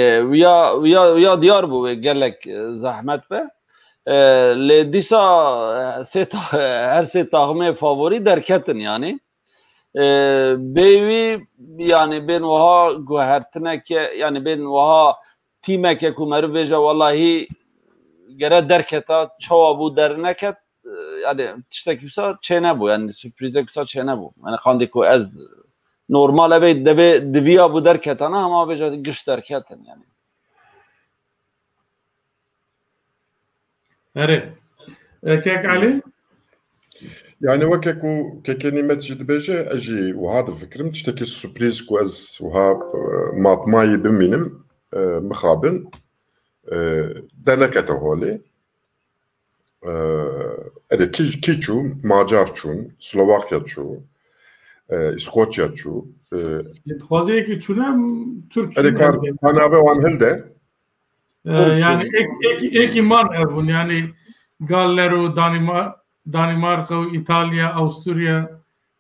ya diyar bû wê gelek zehmet be. Lê dîsa her sê taxmê favorî derketin yani. Bêwî yani bên wiha guhertineke yani bên wiha tîmeke ku meriv bêje wallahî gere derketa çawa bû derneket yani tiştekî wisa çê nebû yani sürprizek wisa çê nebû. Yani qandî ku ez normal evê diviya bû derketana hema bêje giş derketin yani. Erê kek Elî يعني وكاكو كلمات جد بيجا اجي وهذا فكرم تشتكي السوربريز كواز وها ماطماي بمينم مخابن دنكته هولي كيتشو ماجارچون سلوواكياچو اسكوتياچو خوازه کی چونم ترک انا به وان هلده yani ek iman evun yani Galleru, Danimarka, İtalya, Avusturya,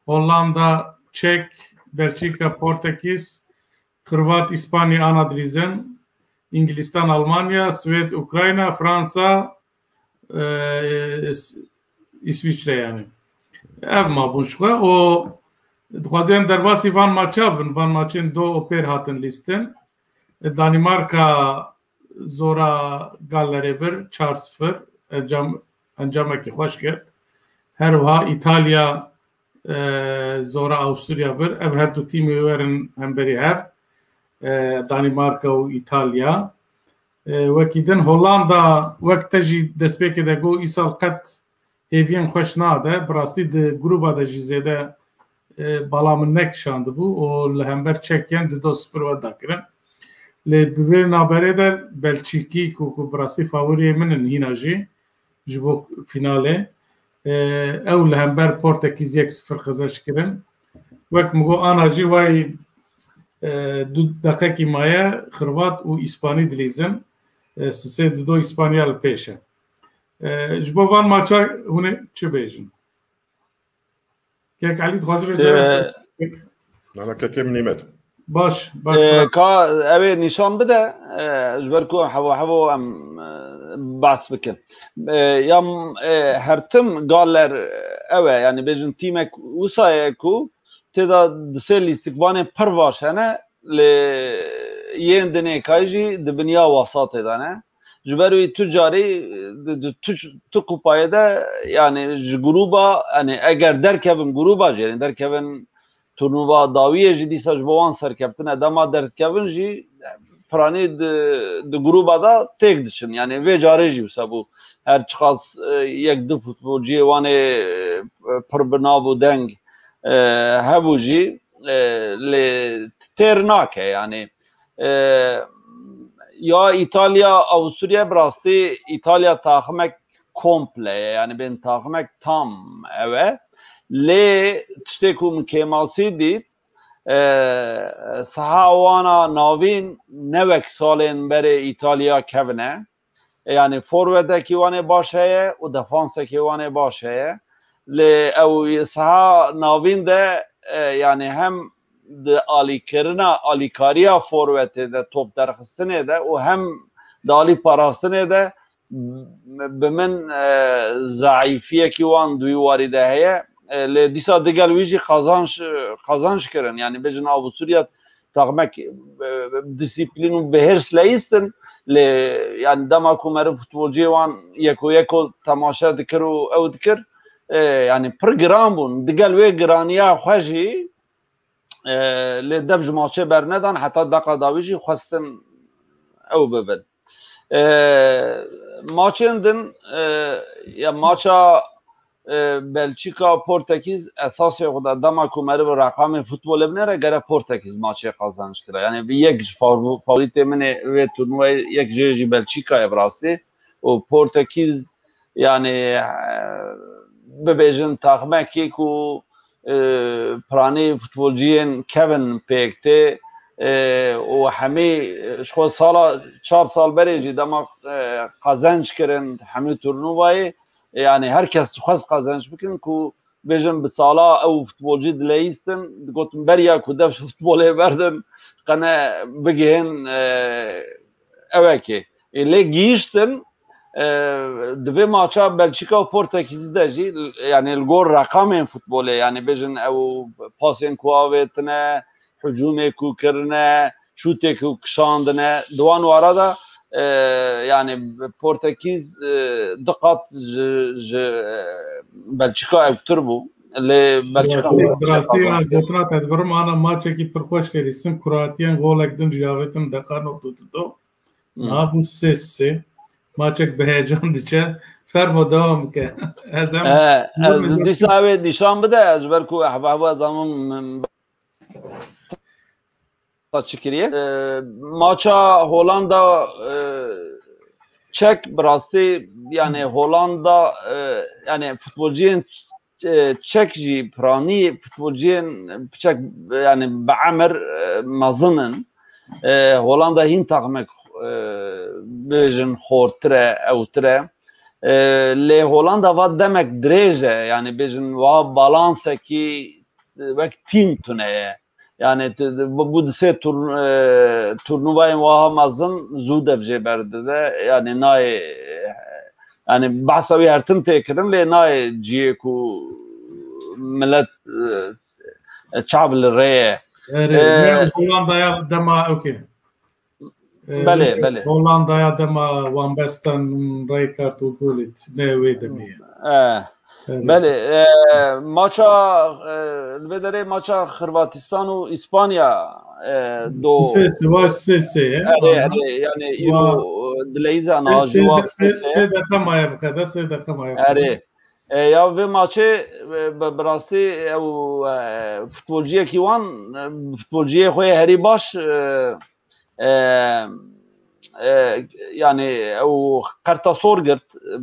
Hollanda, Çek, Belçika, Portekiz, Hırvat, İspanya, Anadolu'dan, İngilizistan, Almanya, Sved, Ukrayna, Fransa, İsviçre yani. Ev ma bunşka o dixwazem derbasî van maça bin, van maçên do oper hatin lîstin. Danimarka zora Gallerê bir 4-0 encamekî xweş kir. Her wiha İtalya zora Avusturya bir. Ev her du tîmê werin hemberî hev. Danimarka û İtalya. Wekî din Hollanda wek te jî destpêkê de got îsal qet hêviyên xweş nade. Bi rastî di grupa de jî zêde bala min nekişandibû û li hember Çekyan 2-0 we dakirin. Lê bi vê naberê de Belçîkî ku bi rastî favoriyê min in hîna jî ji bo finalê ew li hember Portekîz 1-0 xizeş kirin. Wek min got ana jî wayî du deqekî maye Xirvat û İspanî dilîzin. Sisê 2 İspanya li pêş e. Ji bo van maça hûn ê çi bêjin? Kek Elî dixwazî bêje? Nana kekem nimet. Baş. Ka evê nîşan bide ji ber ku hevo em behs bikin. Ya her tim galler ew e yani bêjin tîmek wisa ye ku têda di sê lîstikvanê pir baş hene lê yên dinêkayî jî di binya wasatê de ne. Ji ber wî tu carî tu kupayê de yani ji gruba yani eger derkevin gruba jî yani derkevin turnuva dawiyê jî dîsa ji bo wan serkevtine dema derkevin jî piranî di gruba da têk diçin yani vê carê jî wisa bû her çiqas yek du futbolciyê wanê pir bi nav û deng hebû jî lê têr nake yani ya İtalya, Avusturya bi rastî İtalya taximek komple yani bên taximek tam ew e lê tiştê ku min kêmasî dît siha wana navîn nevek salên berê İtalya kevine yani forvedekî wanê baş heye û defansekî wanê baş heye lê ew siha navîn de yani hem di alîkirina alîkariya forvetê de top derxistinê de û hem di alî parastinê de bi min zaîfiyekî wan duî warî de heye lê dîsa digel wî jî qazanç kirin yani bêjin Avusturya taxmek disîplîn û bihêrs leyîstin lê yani dema ku meriv futbolciyê wan yeko temaşe dikir û ew dikir yani pir giran bûn digel wê giraniya xwe jî lê dev ji maçê bernedan heta deqa dawî jî xwestin ew bibin. Maçên din ya maça Belçika Portekiz esasê xwe de dema ku meriv reqamê futbolê binêre gere Portekiz maçê qazanîş kira yani yek ji favorîtê min ê vê turnuvayê yek jê jî Belçika ye bi rastî û Portekiz yani bibêjin taxmekê ku piranî futbolciyên kevin pêk tê û hemî ji xwe sala 4 sal berê jî dema qazanç kirin hemî turnuvayê yani herkes dixwest qazanç bikin ku bêjin bi sala ew futbolcî dileyîstin gotin beriya ku dev futbolê berdin qene bigihên evekê lê gihîştin di vê maça Belçika û Portekîz de jî yani li gor reqamên futbolê yani bêjin ew pasên ku avêtine hücumê ku kirine şûtê ku kişandine di wan wara da yani Portekiz diqat ji Belçika evtir bû lê Belçika rastî gotina tedbirim ana maçekî pir xweş tê lîstin Kroatiyan golek din ji avêtin deqa 2-2 nabû 3-3 ماچک به هیجان دیچه فرما دوام که از هم از دیساوی نشان بده از برکو احباب زمان چکریه ماچا هولاندا چک براستی یعنی هولاندا یعنی futbolcinin çek jî pranî futbolciyên çek yani be'emir mezinin Hollanda hin takmek bêjin xortire ewtire lê Hollanda va demek dirêj e yani bêjin wa balansekî wek tîm tune ye yani bu sê turnuvayên wa mezin zû dev jê berdide yani nayê yani behsa wî her tim tê kirin lê nayê ciyê ku millet çav li rê ye Hollanda'ya dema okey. Belê Hollanda'ya dema Van Basten Rijkaard û Gullit ne wê demê Belê maça li vê derê maça Xırvatistan û İspanya yani îro dileyîze anajî wa sê deqemaya bixebe sê deqemaya ya vê maçê bi rastî ew futbolciyekî wan futbolciyê xwe herî baş yani ew qerta sor girt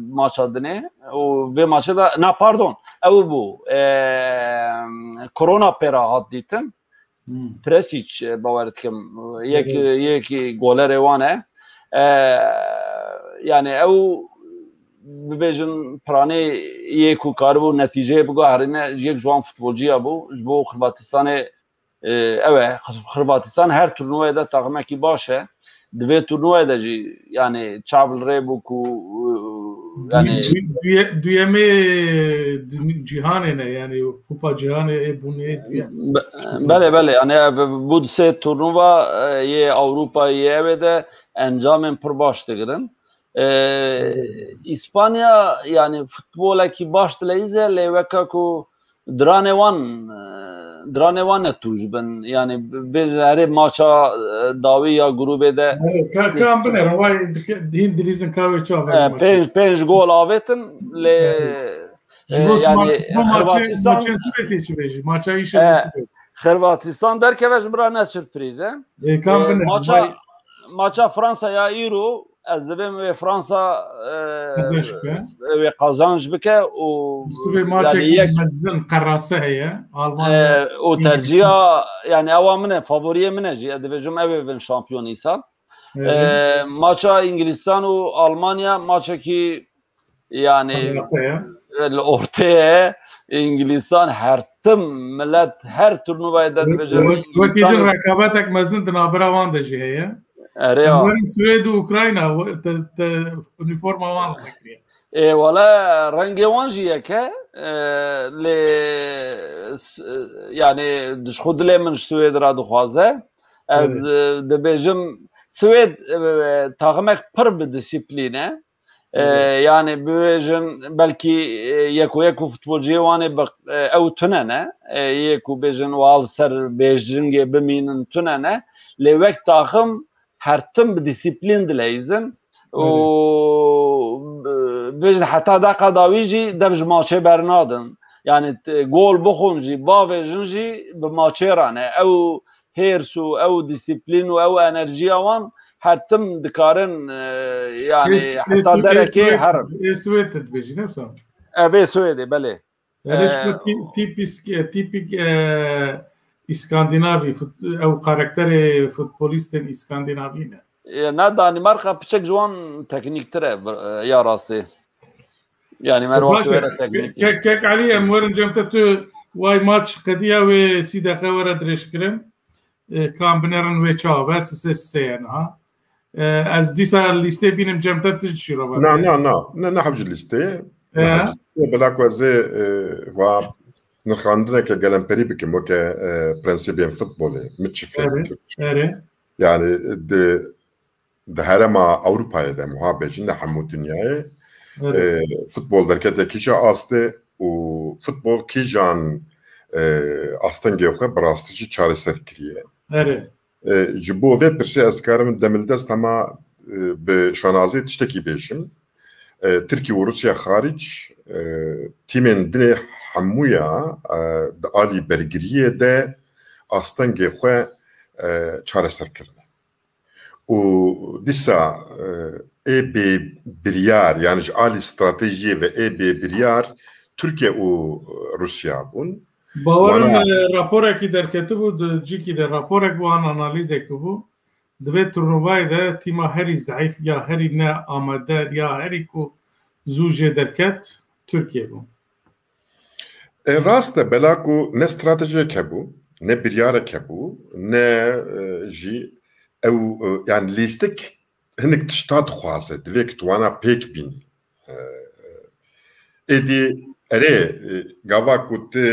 maça dinê û vê maçê de na pardon ew bû korona pêra hat dîtin Presic bawer dikim yekî golerê wan e yani ew bibêjin piranê yê ku karibû netîceyê biguherîne ji yek ji wan futbolciya bû ji bo Xırvatistanê ew e Xırvatistan her turnuvayê de taxmekî baş e di vê turnuvayê de jî yani çav li rê bû ku yani duyemê cîhanê ne yani Kupa Cîhanê bûnê belê yani bu sê turnuva yê Ewropayê ew de encamên pir baş digirin İspanya yani futbolekî baş dileyîze lê weka ku diranê wan netûj bin yani herê maça dawî ya grûpê de kam binerin way hîn dilîzin kavê çav pênc gol avêtin lê yani Xırvatistan derkeve ji bira ne sürpriz e maça Fransa ya îro ez dibêm wê Fransa wê qazanj bike û mezin qerrase heye û terciya yani ewa min e favoriyê min e jî ez dibêjim ew ê bin şampiyon îsal maça İngilîstan û Almanya maçekî yani li ortaya İngilîstan her tim millet her turnuvayê de dibêjin wekî din rekabetek mezin di navbera wan de jî heye Swêd û Ukrayna uniforma wan xekiriye wala rengê wan jî yek e lê yani ji xwe dilê min ji Swêd re dixwaze ez dibêjim Swêd taxmek pir bi disîplîne yani bibêjin belkî yek û futbolciyê wanê ew tune ne yek û bêjin wal ser bêjingê bimînin tune ne lê wek taxim her tim bi disîplîn dileyîzin û bêjin heta deqa dawî jî dev ji maçê bernadin yani gol bixwin jî bavêjin jî bi maçê re ne ew hêrs û ew disîplîn û ew enerjiya wan her tim dikarin yani heta derekê herin Swêd dibêjî ne wisa evê Swêdê belê tipik İskandinavî ew karakterê futbolîstên İskandinavî ne ne Danimarka piçek ji wan teknîktir e ya rastî yani mervat were teknîk kek Elî em werin cem te tu way maç qediya wê sî deqe were dirêjkirin kam binerin wê çav sê yani ha ez dîsa lîstê bînim cem te tij şîrova ne hewcî lîstê bila ku ez ê wa nirxandineke gelemperî bikim weke prensîbên futbolê min çi fêr yani di herêma Ewropayê de wiha bêjin li hemû dunyayê futbol derketekî jî astê û futbol kîjan astengê xwe bi rastî jî çareser kiriye ji bo vê pirsê ez karim demildest hema به شانازی تشتکی بیشم ترکیه و روسیا خارج تیمن دنه حمویا آلی برگریه ده آستنگی خواه چاره سر کرده و دیسا ای بی بریار یعنی آلی استراتیجی و ای بی بریار ترکیه و روسیا بون باورم راپورک درکته بود جیکی در راپورک بو آن آنالیزه که بود دوی تورنوای ده تیما هری ضعیف یا هری نه آمده یا هری کو زوجه درکت ترکیه بود راسته بلاکو نه استراتیجی که بود نه بریاره که بود نه جی او yani لیستک هنک تشتاد خوازه دوی که توانا پیک بینی ایدی اره گاوا کتی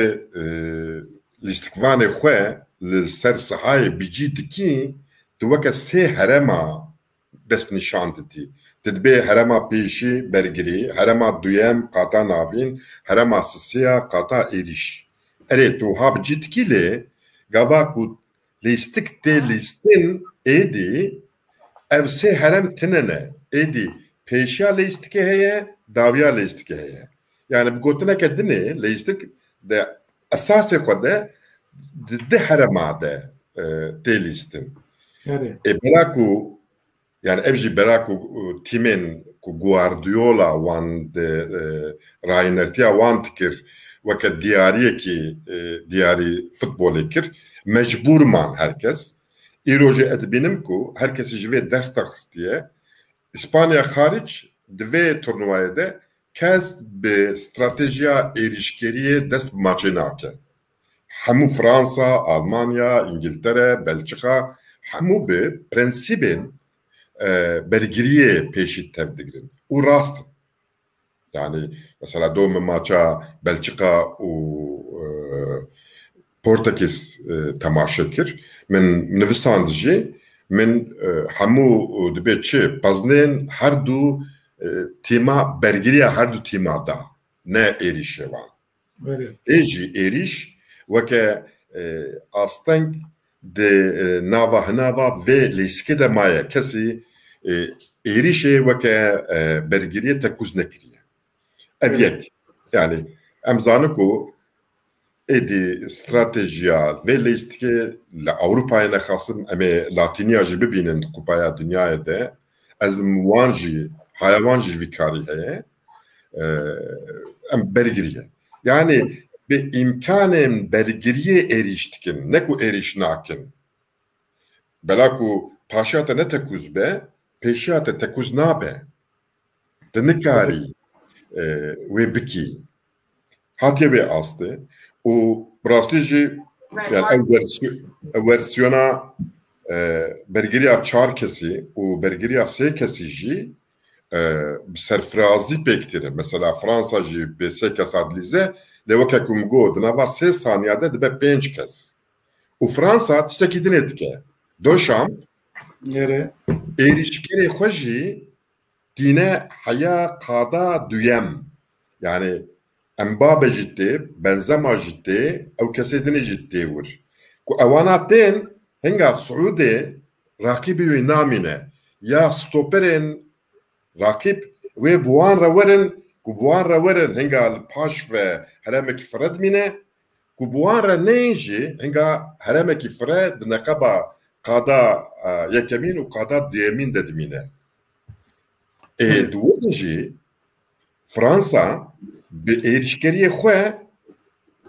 لیستکوانه خواه لسر سحای بیجی دکی دوکه سه هرما دست نشان دادی تدبی هرما پیشی برگری هرما دویم قاطا ناوین هرما سسیا قاطا ایریش اره تو ها بیجی دکی لی گاوا کت لیستک تی لیستین ایدی ev sê herem tinene êdî pêşiya lêstikê heye dawiya lêstikê heye yani bi gotineke dinê lêstik de esasê xwe de di herema de tê lîstin bera ku yani ev jî bera ku tîmên ku Guardiola wan de rayînertiya wan dikir weke diyariyekî diyarî futbolê kir mecbûr man herkes İroje edbinim ku herkesi jive desta xistiye İspanya hariç dve turnuvaya de kez be stratejiya erişkeriye dest maçı nake. Hamu Fransa, Almanya, İngiltere, Belçika hamu be prensibin bergiriye peşit tevdigirin. U rast. Yani mesela doğum maça Belçika u Portekiz temaşekir. من نویسان دیجی من همو دبی چه پزنین هر دو تیما برگری هر دو تیما دا نه ایریشه وان ایجی ایریش وکه آستنگ de nava hınava ve leske de maya kesi ایریشه وکه برگری تکوز نکریه اویک yani emzanı ku edi stratejiya ve listike Avrupa'ya ne khasım eme Latiniya jî bibînin kupaya dünyaya de ez wan jî hayvan jî vikari heye em bergiriye yani bi imkanên bergiriye eriştikin ne ku eriş nakin bela ku paşata ne tekuz be peşata tekuz nabe de nikari ve biki hatiye ve astı o brastici yani versiyona bergeriya çar kesi o bergeriya se kesici serfrazi pektir mesela Fransacı be se kesadlize levke kumgo dnava se saniyede de be 5 kes o Fransa tişteki dinetke doşam erişkeri xoji dine haya qada duyem yani Embaba ciddi, Benzema ciddi, ev kesedini ciddi vur. Ku evanatên henga Suudi rakibi wê namîne ya stoperên rakip wê buwan re werin ku buwan re werin henga li paş ve heremekî fire dimîne ku buwan re neyên jî henga heremekî fire di neqeba qada yekemîn û qada duyemîn de dimîne. Duwedin jî Fransa bi erişkeriye xwe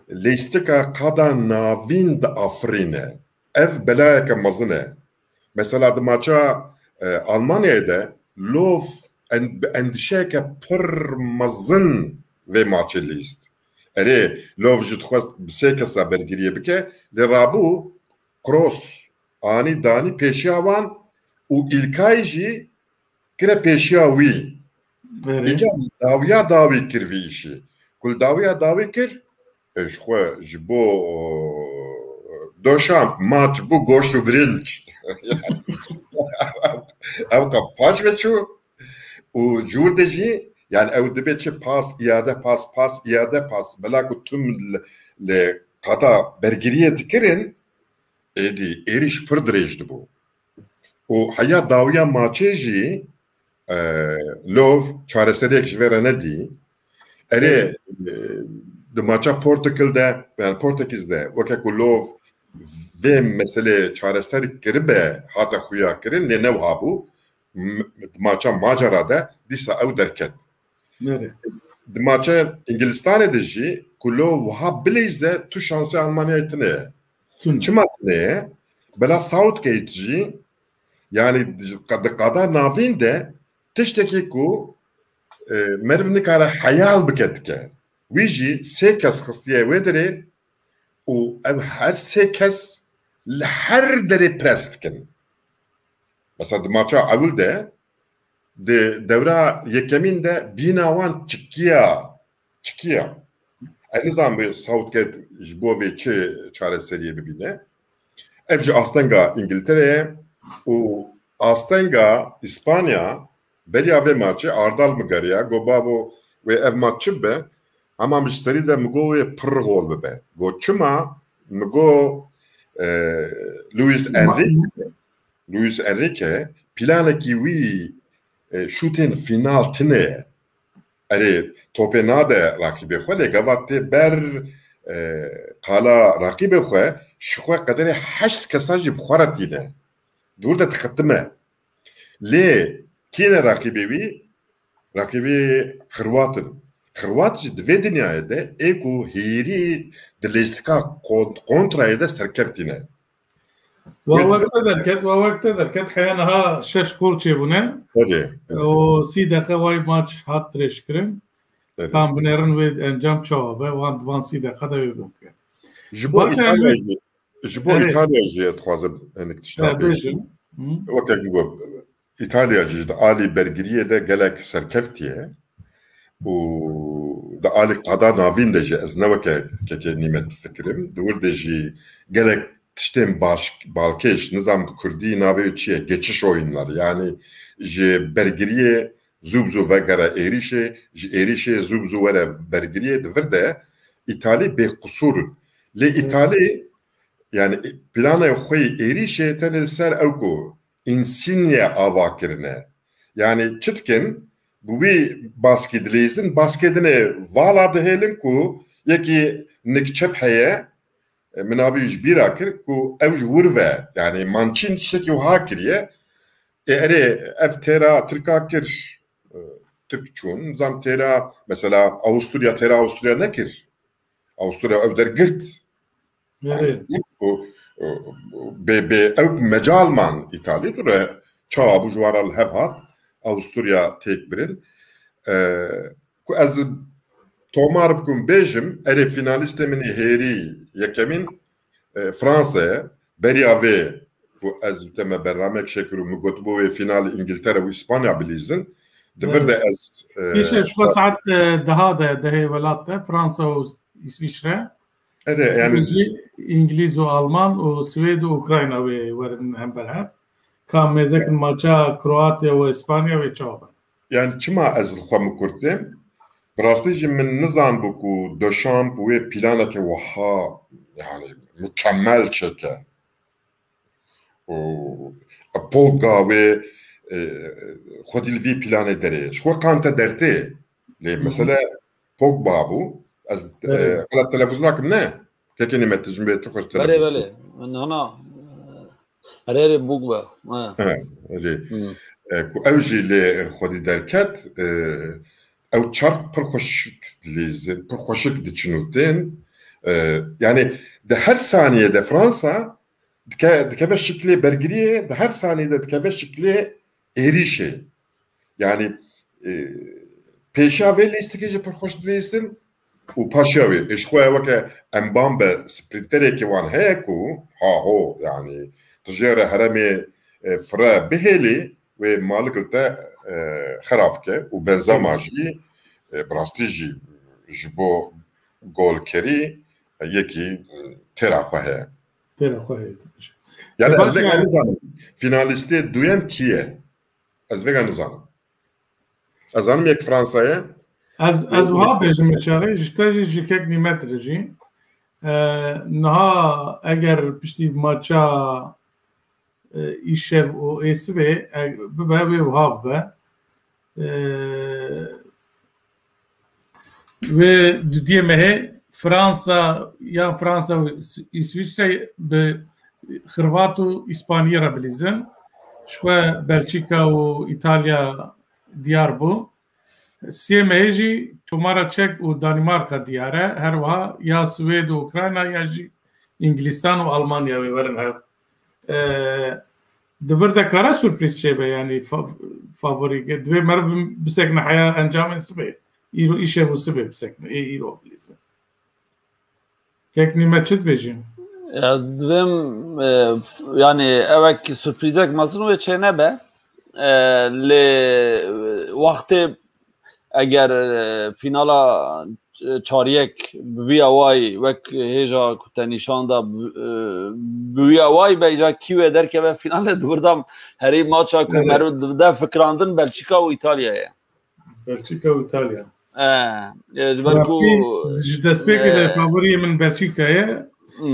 lêstika qada navîn di afirîne ev belayeke mezin e mesela di maça Almanya'ya de lov endişeyeke pir mezin vê maçê lîst erê lov ji dixwest bi sê kesa bergiriye bike li rabû Kroos anî danî pêşiya wan û İlkay jî kire pêşiya wî İnca dawiya dawî kir vî îşî. Kul dawiya dawî kir ji xwe ji bo doşam maç bû goşt û birînc. Ew ka paş veçû û jûr de jî yani ew dibe çi pas îade pas îade pas bela ku tüm li qada bergiriye dikirin êdî êriş pir dirêj dibû. و حیا داویا ماچه جی لوف چارەسەرێک ji ve re nedî erê di maça Portekil de yani Portekiz de weke ku lov vê meselê çareser kiribe hata xuya kirin lê new habû maça Macara de dîsa ew derket. Di maça İngilistanê de jî ku lov wiha bilêze tu şansê Almanyayê tune ye. Çima tune ye? Bela Southgate jî yani di qada navîn de tiştekî ku meriv nikare heyal bike dike. Wî jî sê kes xistiye wê derê û ev her sê kes li her derê pres dikin. Mesela di maça ewil de di devra yekemîn de bîna wan çikiya. Ez nizanî Southgate ji bo vê çi çareseriyê bibîne. Ev ji astenga İngiltere'ye û astenga İspanya beriya vê maçê Ardal migeriya got babo wê ev maç çi be ama müşterî de migo wê pir gol bibe. Got çima migo Luis Enrique planekî wî şûtên final tune ye. Erê topê nade rakîbê xwe lê gava tê ber qala rakîbê xwe ji xwe qederê 8 kesan jî bi xwe re tîne. Dûr de dixitime. Lê kîne rakîbê wî? Rakîbê Xirwatin. Xirwat jî di vê dinyayê de ê ku hêrî di lêstika kontrayê de serkeftîne. وقت درکت خیانها 6 گل چیبونه و 30 دقیقه وای ماچ هات ترش کرن کام بنرن و انجام چوابه وان 30 دقیقه da بکنه. جبو ایتالیا جیت خوازم هنک تشتابه. وقتی میگم ایتالیا جیت عالی برگریه ده گلک سرکفتیه و ده عالی قدا ناوین ده جی از نوکه که نیمت فکرم دور ده جی گلک tiştên balkêş nizam Kurdî navê çi ye geçiş oyunları yani ji bergiriyê zû bi zû vegere êrişê ji êrişê zû bi zû were bergiriyê divir de İtalî bêqusûr lê İtalî yani planaya xwe êrişê tenê ser ew ku Insigne ava kirine yani çi dikin bi wî baskê dilêzin baskêdinê vala dihêlin ku yekî nikçep heye مناوی جبیرا کرد کو اوج ورve yani mançin tiştekî wiha kiriye ev tera Tirka kir Türk çûn zam tera mesela Avusturya nekir Avusturya ev dergirt be ev mecalman İtalya ture çawa bu jwaral hevhat Avusturya tek birin ku ez Tomar bikun bêjim erê finalîstê min hêrî yekemin Fransa'ya beriya vê ku ez te me bernamek şekir û min gotibû wê finalê İngiltere û İspanya bilîzin divir de ez şo saet daha da dehê welat de Fransa û İsviçre yani İngiliz û Alman û Swêd û Ukrayna wê werin hemberhev kam mêzekin maça Kroatya û İspanya wê çawa be yani çima ez xwe min kurtêm Rastî jî min nizanbû ku Deschamps wê planekê wiha yani mükemmel çeke. Pogba wê xwedî li vî planê derê. Ji xwe qante dertê. Lê mesele Pogba bû. Ez qala telefûz nakim ne? Kekê nîmet ji me xweş telefûz. Belê. Hana herê Pogba. Ku ew jî lê xwedî derket ew çark pir xweşik dilêzin, pir xweşik diçin û tên yani di her saniyede Fransa dikeve şiklê bergiriyê di her saniyede dikeve şiklê êrişê yani pêşa vê lîstikê jî pir xweş dilêzin û paşa wê ji xwe weke Mbappe sprinterekî wan heye ku ho yani tu jê re heremê fire bihêlî wê malikil te xerab ke û Benzema jî birastî jî ji bo golkerî yekî têra xwe heye. Yani ez vêga nizanim finalîstê duyem kî ye? Ez vêga nizanim. Ez zanim yek Fransayê. Ez wiha bêjim çarê ji te jî ji kek nîmet re jî niha eger piştî maça İşev o esibe ve vhab ve diyemehe Fransa ya Fransa İsviçre be Hırvatu İspanya rabilizm şu Belçika ve İtalya diyar bu Siemeci Tomara Çek ve Danimarka diyara her vaha ya Swed ve Ukrayna ya İngilizistan ve Almanya ve verin her دبرده کارا سورپریز شه به یعنی فاوری که دوی مرد بسکنه حیا انجام سبه ایرو ایشه و سبه بسکنه ایرو بلیزه که نیمت چید بجیم دویم yani evet sürprizek mazlum ve çene be le vakti eğer finala çariyek viyavay ve heja kutanişanda viyavay beja kive derke ve finale durdam heri maça ku merud da fikrandın Belçika ve İtalya'ya. Belçika ve İtalya. Belku despeki de favori min Belçika'ya.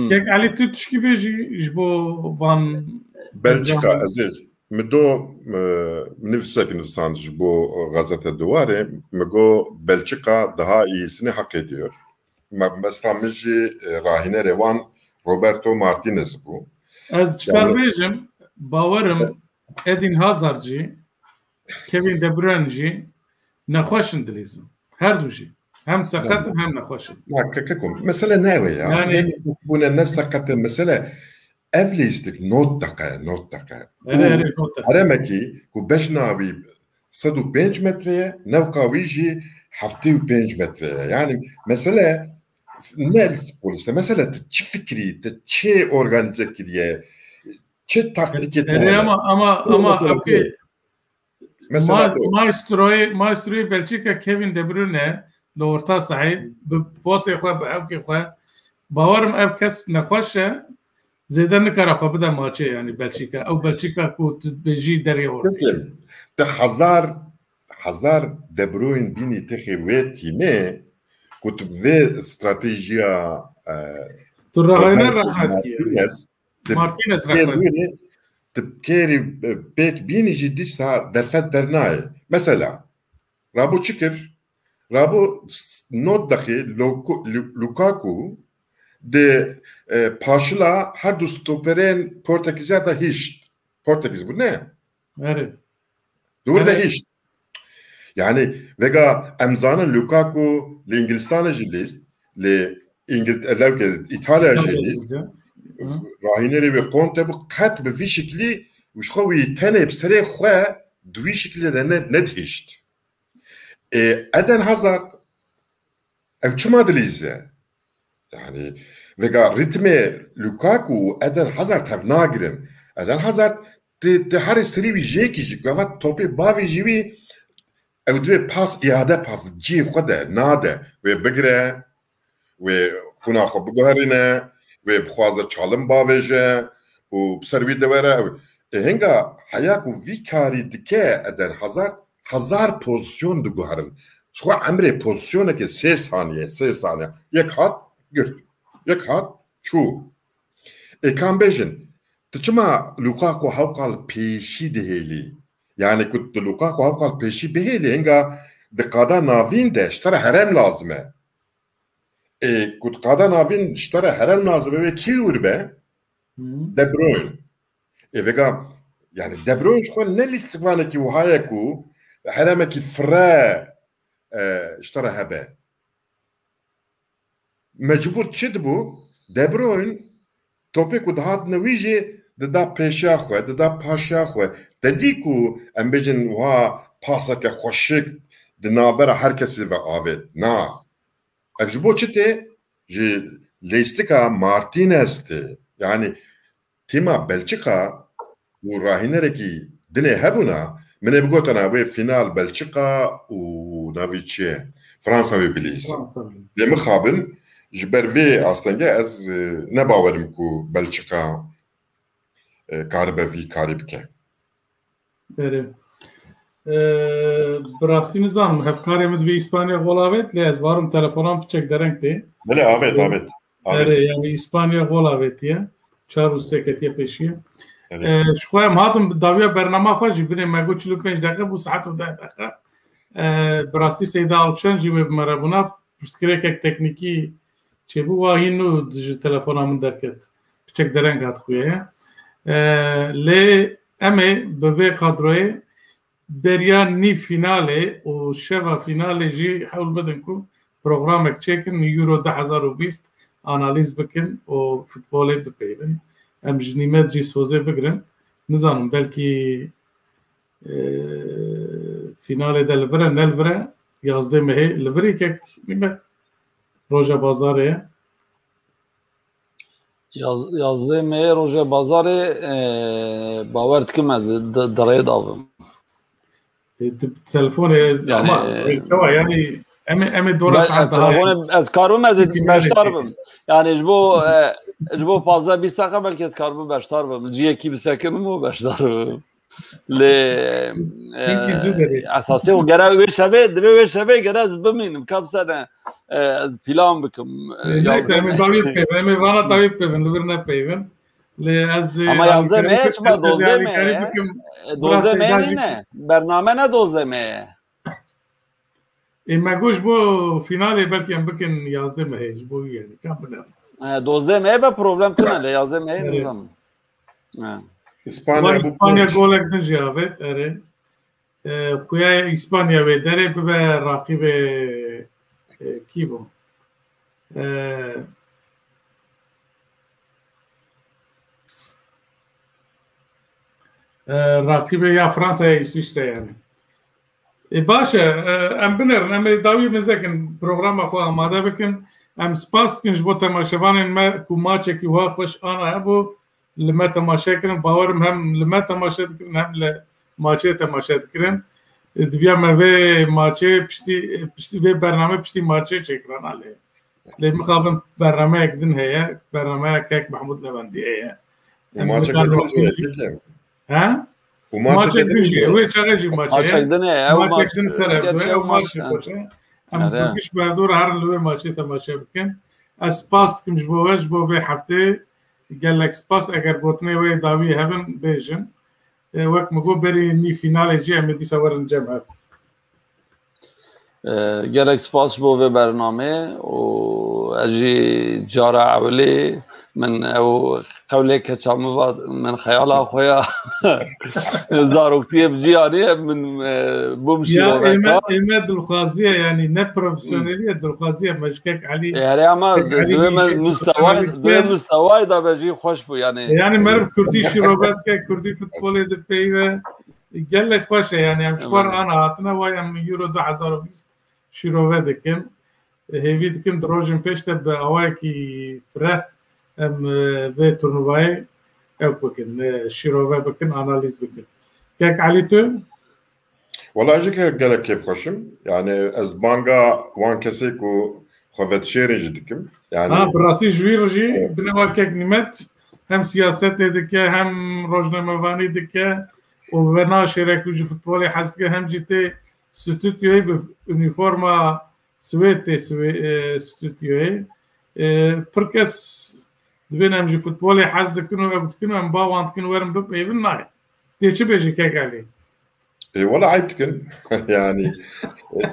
Kek Ali tutuşki beji jbo van Belçika aziz. مدو نفسك نفسانج بو غازete دواره مگو بلچیکا daha iyisini hak ediyor. Mesela miji rahine revan Roberto Martinez bu. Az çıkarbejim bavarım Eden Hazard'cı Kevin De Bruyne'cı naxoşin dilizim. Her duji. Hem sakatım hem naxoşin. Kakum. Mesela ne ve ya? Yani bu ne sakatım mesela evlistik not dakika. Aramaki ku beşnavi 105 metreye nevkavici hafte 5 metreye. Yani mesela ne futboliste mesela çi fikri, çi organize kiriye, çi taktik etmeye. Ama abi Maestro'yu Belçika Kevin De Bruyne لورتا صحيح بواسه خو بأوكي خو باورم اف كس نخوشه زيدان نكره خو بدا ماتش يعني بلجيكا او بلجيكا كنت بيجي دري هور ده هزار دي بروين بيني تخويتي ما كنت في استراتيجيا تراهينا راحتي مارتينيز راحتي تبكيري بيك بيني جدي سا درفت درناي مثلا رابو تشكر رابو نوتدaki Lukaku de Paşla her du stoperin Portekiz'e da hiç. Portekiz bu ne? Evet. Doğru da hiç. Yani vega emzanın Lukaku le İngilistan'a jilist le İtalya jilist rahineri ve Conte bu kat bir şekli uşkavi tenep sere xwe duvi şekilde de ne hiç. Eden Hazard ev çuma dilize yani vega ritme Lukaku Eden Hazard hev nagirin Eden Hazard te her seri bir jeki gavat topi bavi jivi ev dve pas iade pas ji xwede nade ve bigre ve kuna xwe biguherine ve bixwaze çalım baveje û servî de were henga heya ku vî karî dike Eden Hazard Hazar pozisyon diguherin. Şu emre pozisyonu ki 3 saniye. Yek hat gür. Yek hat çu. Kambejin. Tıçma Lukaku havkal peşi deheli. Yani kut Lukaku havkal peşi beheli. Henga dekada navin de ştara herem lazıme. Kut kada navin ştara herem lazıme ve ki urbe De Bruyne. Vega yani De Bruyne şu ne listikvane ki uhayeku حرمك فرا اشترى هبه مجبور تشدبو دي بروين توبيك ودهات نويجي ددا بيشاخوه ددا باشاخوه دديكو ام بيجن وها باسك خوشك دنابرا herkesi ve avet na ajbo çete je leistika Martinez'ti yani tima Belçika bu rahinereki dine hebuna من بقولنا وين فينال بلجيكا ونافيتشي فرنسا وبليز لمخابن جبر في اصلا از نباورم كو بلجيكا كاربه في كاريبكه بله براستی نظام هفکاری مد به اسپانیا غلاوت لیاز بارم تلفنم بچک درنگتی بله آوت yani İspanya غلاوتیه 4 سکتیه پیشیه شخوام هاتم داوية برنامج خواجي بني ما قلت له 5 دقيقة بو ساعة و 10 دقيقة براستي سيدا ألبشان جي بمرابونا بسكريكك تكنيكي چبو واهينو دج تلفونا من دركت بچك درنگ هات خويا لي امي بوي قدروي بريان ني فينالي و شفا فينالي جي حول بدنكو برنامج تشيكن يورو 2020 اناليز بكن و فوتبولي ببيبن ام جنيمات جي سوزي بقرن نظام بلكي فينالي دلفرا نلفرا يازدي مهي لفريكك نيمت روجا بازاري yazdığı meğer Roja Bazarı باور دكم دريد أظن تلفوني يعني سوا يعني أمي دورة ساعات تلفوني أذكرهم أزيد بشتربم يعني جبو فازا بيستقبل بلكي أذكرهم بشتربم الجيه كي بسكنهم وبشتربم اساسي و گرا وی شبه دبي وی شبه گرا بمينم كم سنه فيلم بكم ليس من طبيب بيفن من وانا طبيب بيفن لورنا بيفن لاز اما yazdı mı hiç mi دوزه mı ne برنامه ne دوزه mı اما گوش بو فينالي بلكي ام بكن yazdı mı hiç bu yani كم بنا دوزه mı به problem تنه yazdı mı نظام İspanya golek din jiyavet ere خويا İspanya ve dere be rakibe ki bu rakibe ya Fransa ya İsviçre yani başa em binerin em davi mezekin programa xwe amade bikin em spas dikin ji bo temaşevanên me ku maçekî wa xweş ana hebû li me temaşe kirin bawerim hem li me temaşe dikirin hem li maçê temaşe dikirin diviya me vê maçê piştî vê bername piştî maçê çêkirin alê lê mixabin bernameyek din heye bernameyekek Mahmud Levendî heye ha maçek din jî wê çaxê jî maçek din ser ev maçê baş e em Turkish berdor herin li wê maçê temaşe bikin ez spas dikim ji bo we ji bo vê heftê gelek spas eger gotinê wê dawî hebin bêjin wek me got berî nî finalê jî em ê dîsa werin cem hev gerek spas bo vê bername û ez jî cara ewlê من او قولك كشامو من خيالها خويا زاروكتي بجياني من بمشي يا إماد الخازية يعني نه بروفيسيونيلية الخازية مشكك علي يعني اما مستوى دا بجي خوش بو يعني مرف كردي شروبات كردي فوتبولي دي بيوه قال لك خوش يعني ام شوار انا عطنا واي ام يورو 2020 شروبات دكم هيفي دكم دروجن بيشته باواكي فره ام في تورنواي او بكن شيروفا بكن اناليز بكن كيك عليتو والله اجيك قال لك كيف خشم يعني ازبانغا وان كسيكو خفت شيرج دكم يعني براسي جويرجي بنوا كيك نمت هم سياسات دكه هم روجنامه‌وانی دكه وبنا شركه جو فوتبولي حسكه هم جيتي ستوديو بيونيفورما سويتي ستوديو بركس دبنا مجي فوتبولي حز دكنو بتكنو ام باوانت كن ورم بيبن ناي تيجي بيجي كيك علي اي والله عيبتكن يعني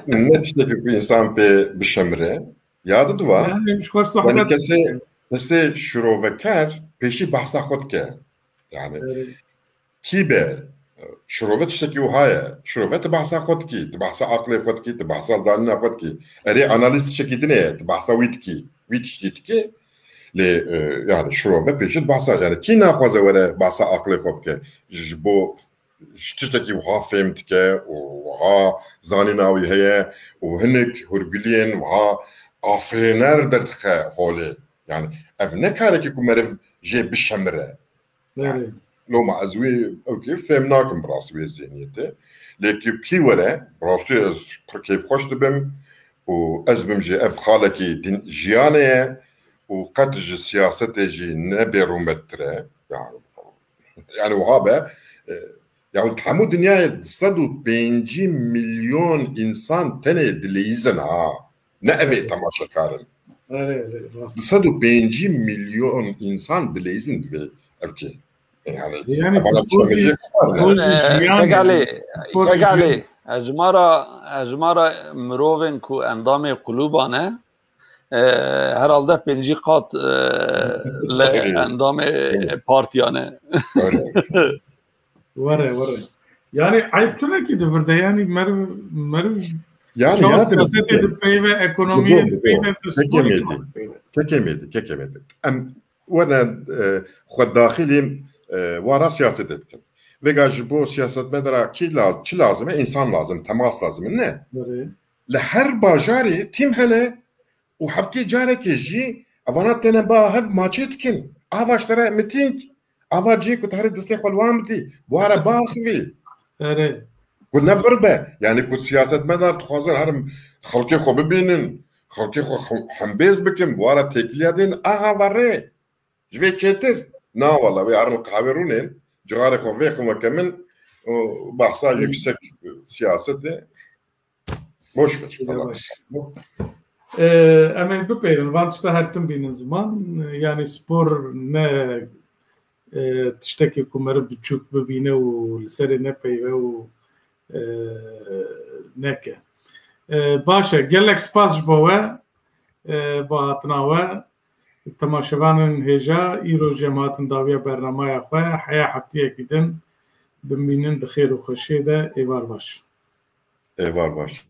نتشتك انسان بشمره ياد دوا يعني مش خور صحبت كسي شروفكر بيشي بحثا خودك يعني كيبه شروفت تشتكي وهاي شروفت بحثا خودك تبحثا عقلي خودك تبحثا زاننا خودك اري اناليست تشتكي دنيا تبحثا ويتشتكي يعني شروفه بيشت بحثا يعني كي ناخذ ولا بحثا عقلي خودك جبو تشتكي وها فهمتك وها زانيناوي هي وهنك هرجلين وها افرينر درتخه هولي يعني افنكارك كمرف جي بالشمره يعني لو مع ازوي اوكي فهمناكم براسوي زينيته لكن كي ولا براسوي كيف خوش تبم وازبم جي اف خالكي دين جيانه وقدج السياسه جي نبيرو متره يعني وهذا يعني تحمود الدنيا صدوا 50 مليون انسان تاني دليزنها نأبي تماشا كارن صدوا 50 مليون انسان دليزن في اوكي يعني شغالي اجمارا مروفن كو اندام قلوبانه herhalde penci kat le endame partiyane. Vare. Yani ayıp tüne ki de burada yani merv yani çok siyaset edip ve ekonomiye edip ve kekemedi. Vana xud daxilim vara siyaset etkin. Ve gaj bu siyaset medara ki lazım, insan lazım, temas lazım ne? Le her bajari tim hele و هفته جاره که جی اوانات تنه با هف ماچت کن آواشتره متینک آوا جی که تاری دسته خلوان بدی بواره باخوی که نفر به یعنی که سیاست مدار تخوازن هرم خلقی خو ببینن خلقی خو همبیز بکن بواره تکلیه دین آها وره جوی چیتر نا والا وی هرم قاورونین جغاره خو وی خو مکمن بحثا yüksek siyaseti boş ver. Ama bu peyven vançta hertim binin zaman yani spor ne tişteki kumarı buçuk bibine u liseri ne peyve u neke. Başa gelek spas boğa bahatnawa temaşevanın heja iro cemaatin daviye bernamaya xoya haya haftiye gidin biminin de xeyr u xoşi de evar baş. Evar baş.